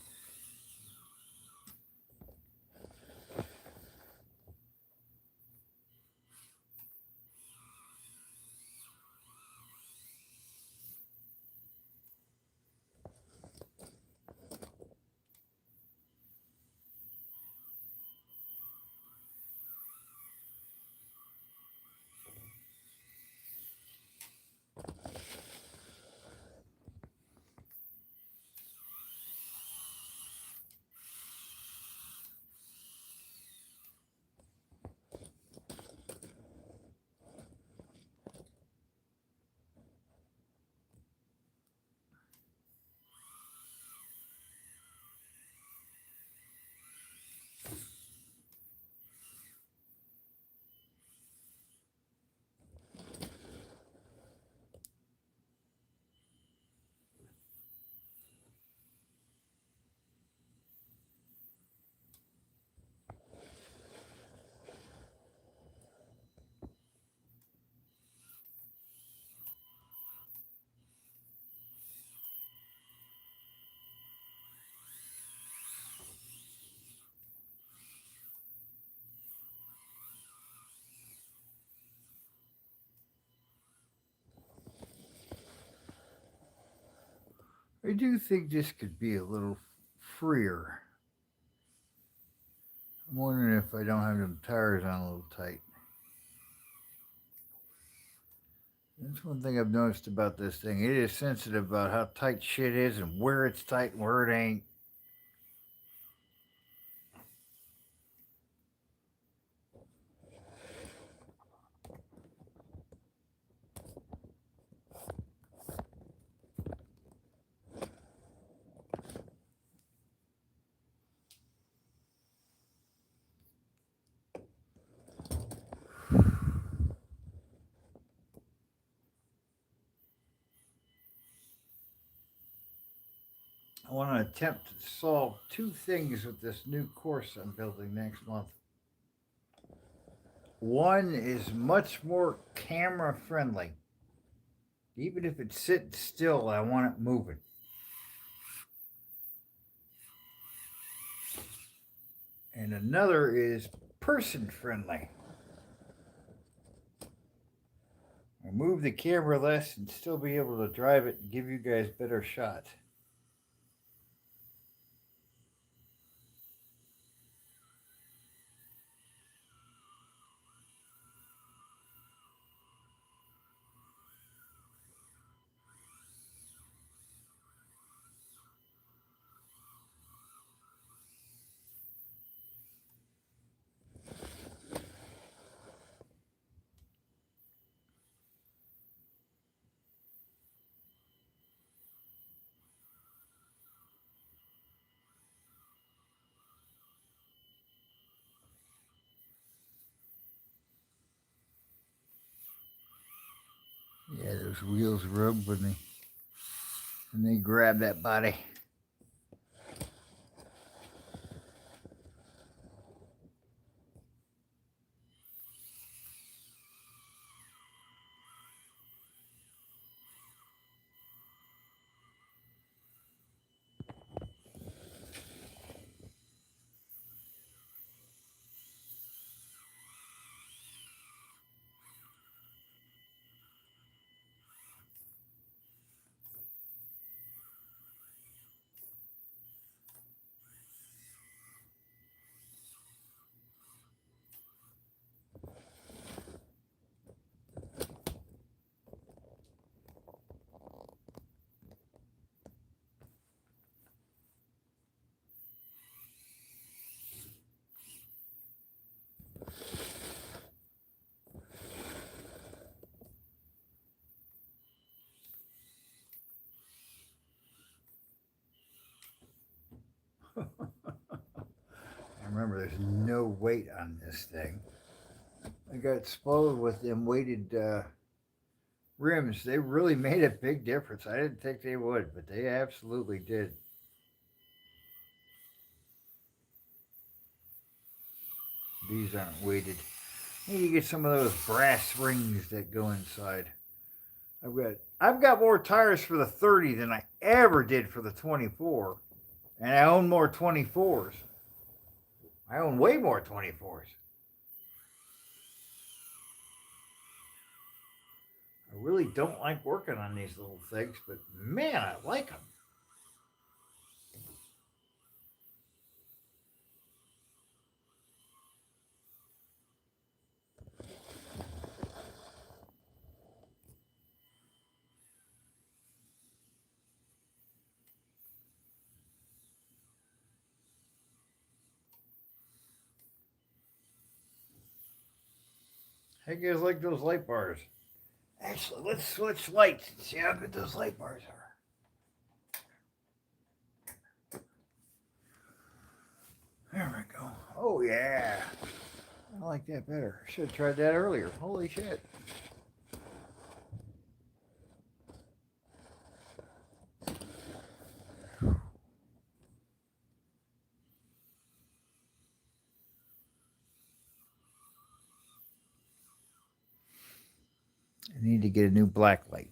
I do think this could be a little freer. I'm wondering if I don't have them tires on a little tight. That's one thing I've noticed about this thing. It is sensitive about how tight shit is and where it's tight and where it ain't. I want to attempt to solve two things with this new course I'm building next month. One is much more camera friendly. Even if it's sitting still, I want it moving. And another is person friendly. I'll move the camera less and still be able to drive it and give you guys better shots. Yeah, those wheels rub when they grab that body. Remember, there's no weight on this thing. I got spoiled with them weighted rims. They really made a big difference. I didn't think they would, but they absolutely did. These aren't weighted. I need to get some of those brass rings that go inside. I've got more tires for the 30 than I ever did for the 24, and I own more 24s. I own way more 24s. I really don't like working on these little things, but man, I like them. How you guys like those light bars? Actually, let's switch lights and see how good those light bars are. There we go. Oh, yeah. I like that better. Should have tried that earlier. Holy shit. I need to get a new black light.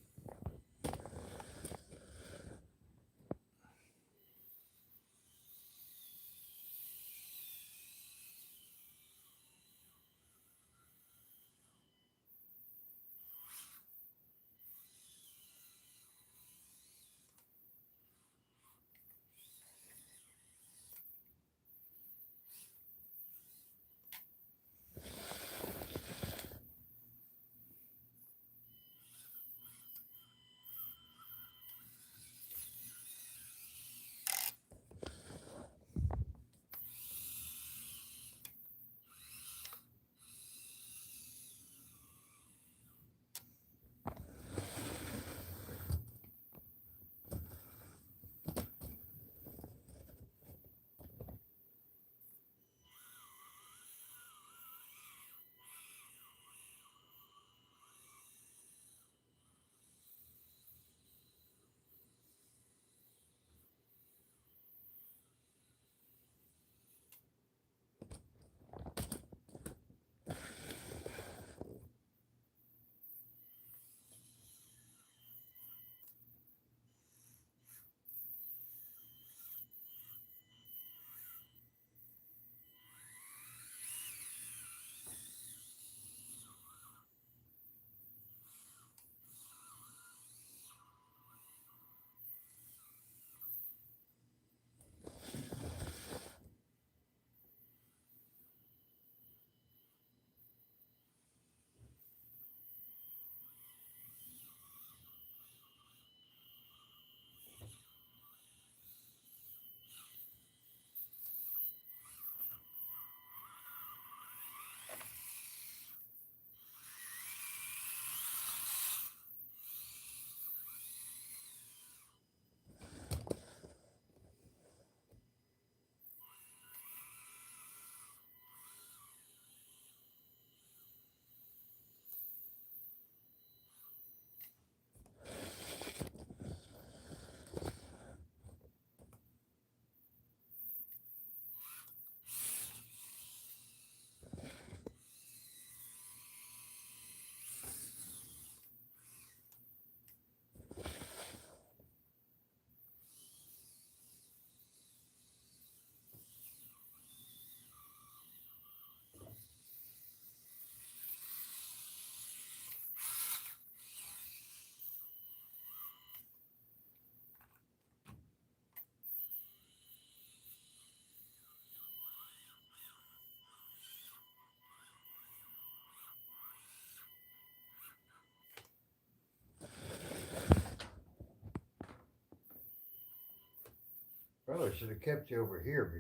Probably should have kept you over here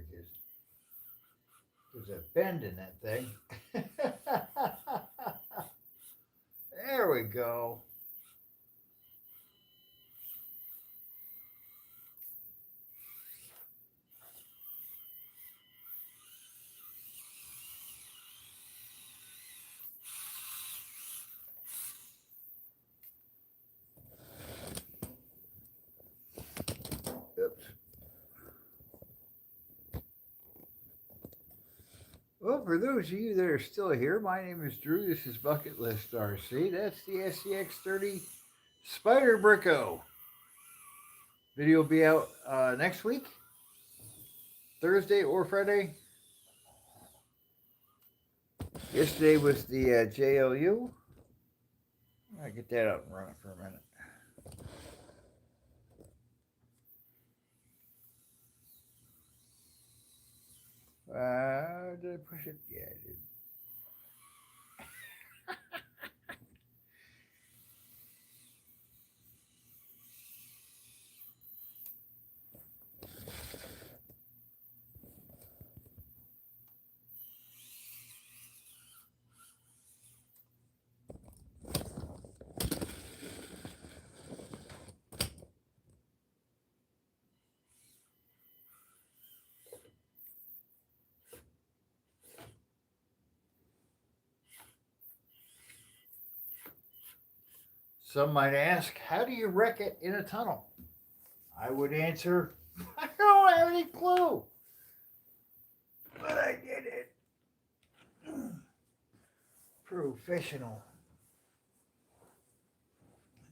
because there's a bend in that thing. There we go. Oops. Well, for those of you that are still here, my name is Drew. This is Bucketlist RC. That's the SCX30 Spider Bricko. Video will be out next week, Thursday or Friday. Yesterday was the JLU. I'll get that up and running for a minute. Did I push it? Yeah, I did. Some might ask, how do you wreck it in a tunnel? I would answer, I don't have any clue. But I did it. Professional.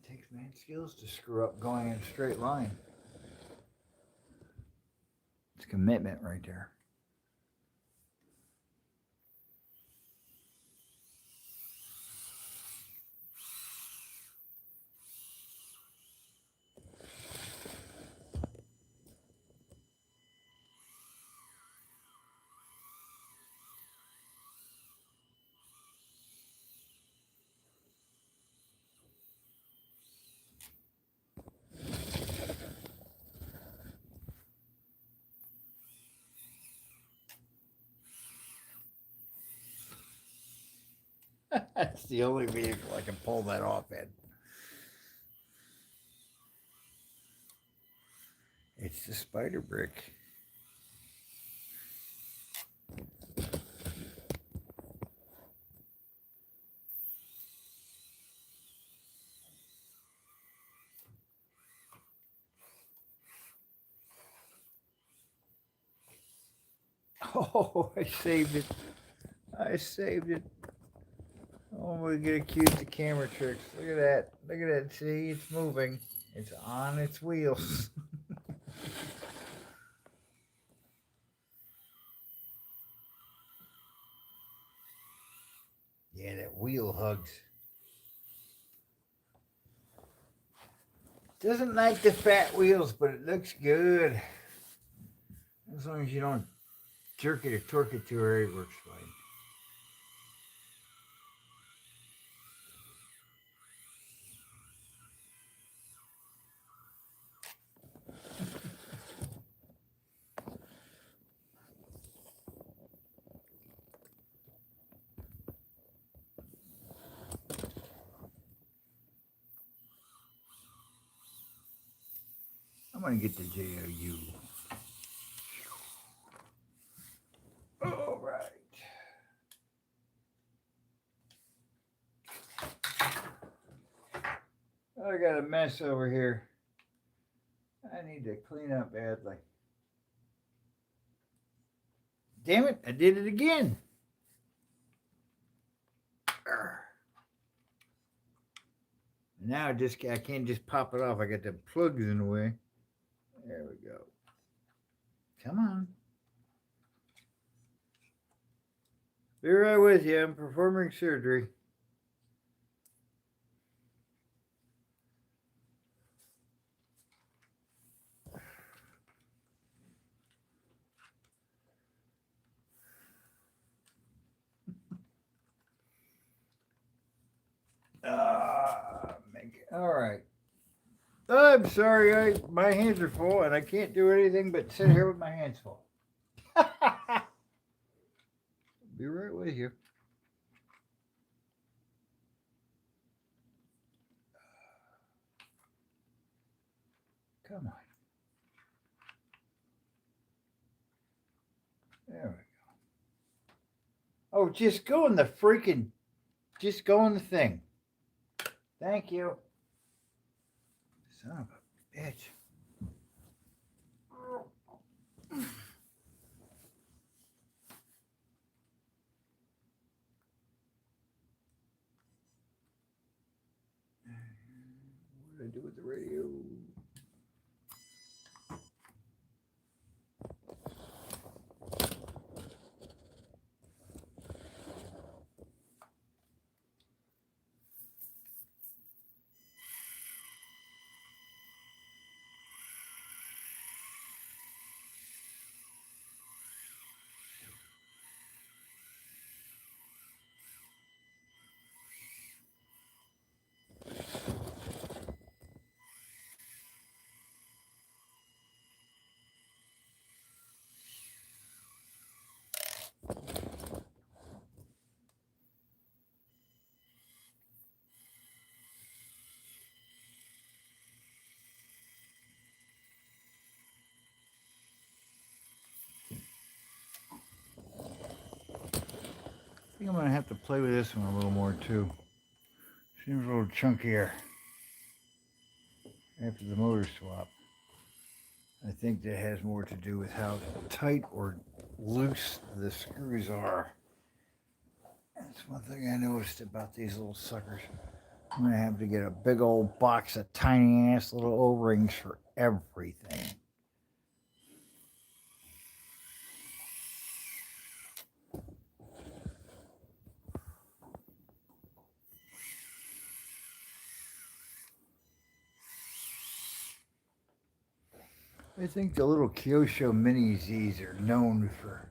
It takes man skills to screw up going in a straight line. It's commitment right there. That's the only vehicle I can pull that off in. It's the spider brick. Oh, I saved it. I saved it. Oh, we're gonna get accused of camera tricks. Look at that. Look at that. See, it's moving. It's on its wheels. Yeah, that wheel hugs. Doesn't like the fat wheels, but it looks good. As long as you don't jerk it or torque it too hard, it works fine. I'm gonna get the JLU. All right. I got a mess over here. I need to clean up badly. Damn it, I did it again. Now I can't just pop it off. I got the plugs in the way. There we go. Come on. Be right with you. I'm performing surgery. All right. I'm sorry, my hands are full and I can't do anything but sit here with my hands full. Be right with you. Come on. There we go. Oh, just go in the freaking, just go in the thing. Thank you. Son of a bitch. What did I do with the radio? I think I'm going to have to play with this one a little more too. Seems a little chunkier after the motor swap. I think that has more to do with how tight or loose the screws are. That's one thing I noticed about these little suckers. I'm going to have to get a big old box of tiny ass little O-rings for everything. I think the little Kyosho Mini Zs are known for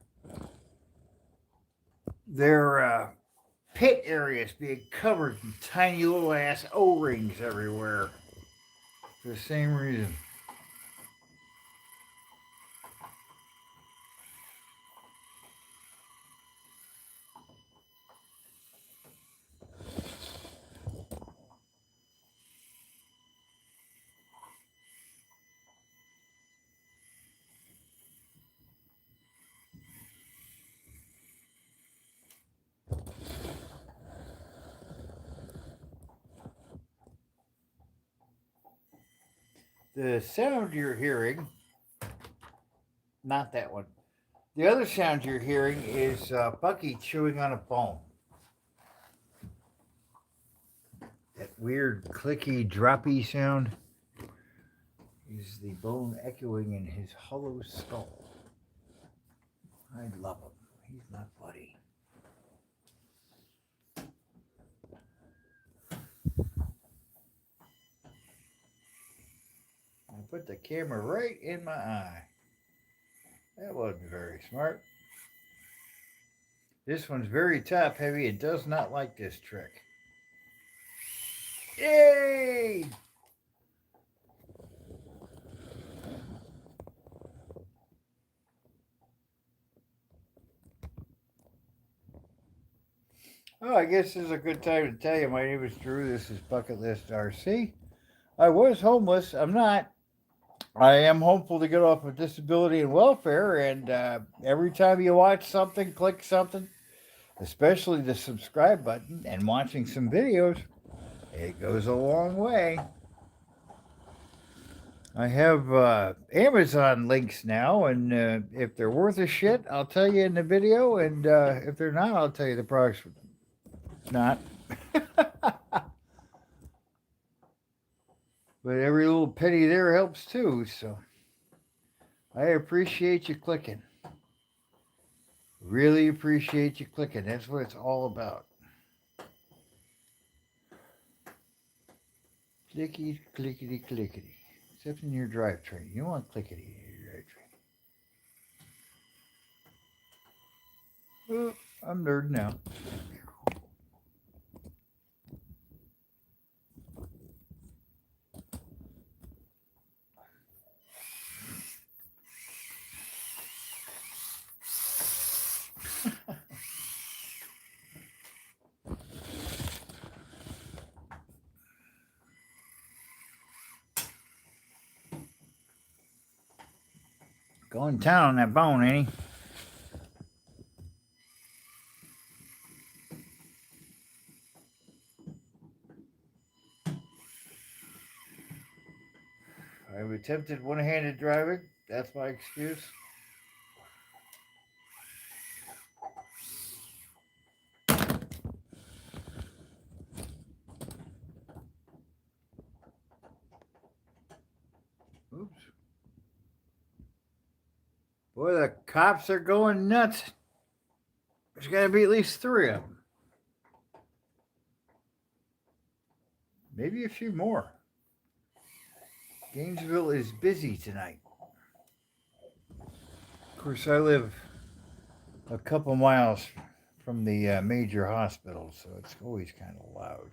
their pit areas being covered in tiny little ass O-rings everywhere. For the same reason. The sound you're hearing, not that one. The other sound you're hearing is Bucky chewing on a bone. That weird clicky, droppy sound is the bone echoing in his hollow skull. I love him. He's my buddy. I put the camera right in my eye. That wasn't very smart. This one's very top heavy. It does not like this trick. Yay! Oh, I guess this is a good time to tell you. My name is Drew. This is Bucketlist RC. I was homeless. I'm not. I am hopeful to get off of disability and welfare. And every time you watch something, click something, especially the subscribe button and watching some videos, it goes a long way. I have Amazon links now, and if they're worth a shit, I'll tell you in the video, and if they're not, I'll tell you the products not. But every little penny there helps too, so I appreciate you clicking. Really appreciate you clicking. That's what it's all about. Clickety, clickety, clickety. Except in your drivetrain. You want clickety in your drivetrain. Oh, I'm nerding out. Going to town on that bone, ain't he? I've attempted one-handed driving. That's my excuse. Oops. Boy, the cops are going nuts. There's got to be at least 3 of them. Maybe a few more. Gainesville is busy tonight. Of course, I live a couple miles from the major hospital, so it's always kind of loud.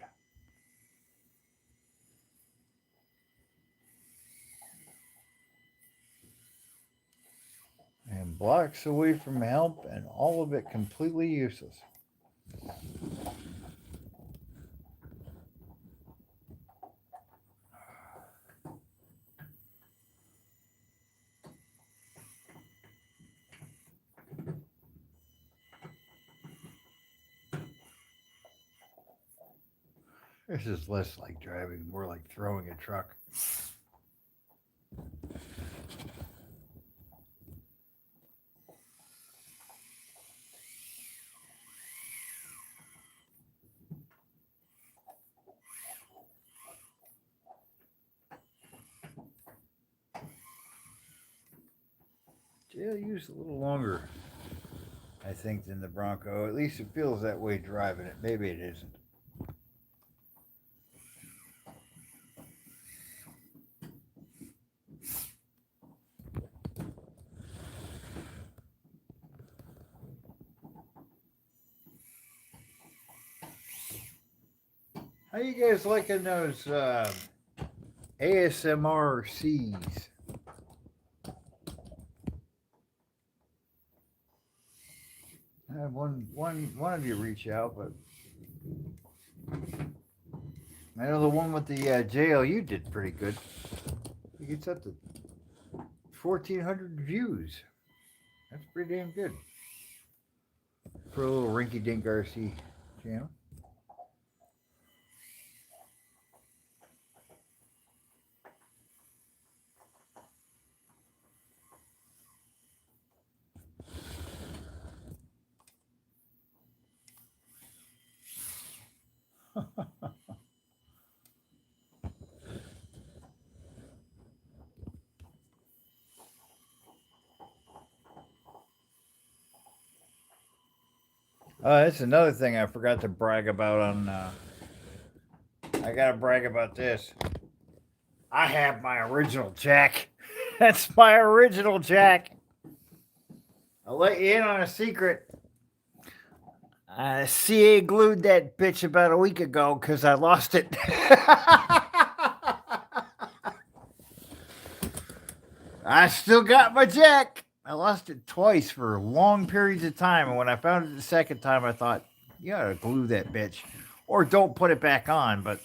And blocks away from help, and all of it completely useless. This is less like driving, more like throwing a truck. Jail used a little longer, I think, than the Bronco. At least it feels that way driving it. Maybe it isn't. How you guys liking those ASMR C's? I had one of you reach out, but I know the one with the JLU did pretty good. It gets up to 1,400 views. That's pretty damn good for a little rinky-dink RC channel. That's another thing I forgot to brag about on. I gotta brag about this. I have my original jack. That's my original jack. I'll let you in on a secret. CA glued that bitch about a week ago because I lost it. I still got my jack. I lost it twice for long periods of time. And when I found it the second time, I thought, you gotta glue that bitch. Or don't put it back on, but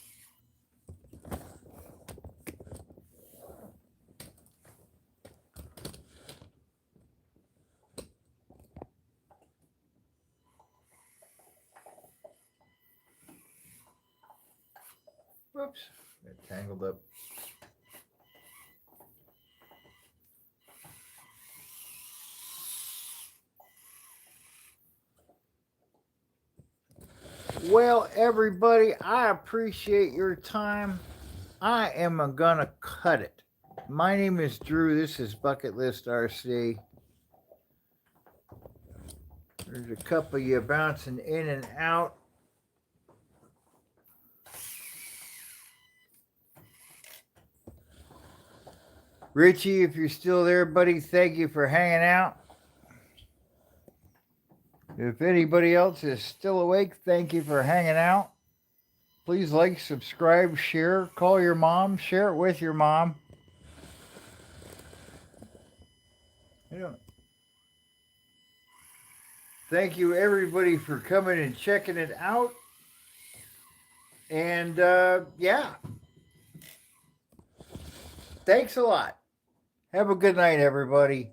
whoops, got tangled up. Well, everybody, I appreciate your time. I am gonna cut it. My name is Drew. This is Bucketlist RC. There's a couple of you bouncing in and out. Richie, if you're still there, buddy, thank you for hanging out. If anybody else is still awake, thank you for hanging out. Please like, subscribe, share, call your mom, share it with your mom. Thank you, everybody, for coming and checking it out. And, yeah. Thanks a lot. Have a good night, everybody.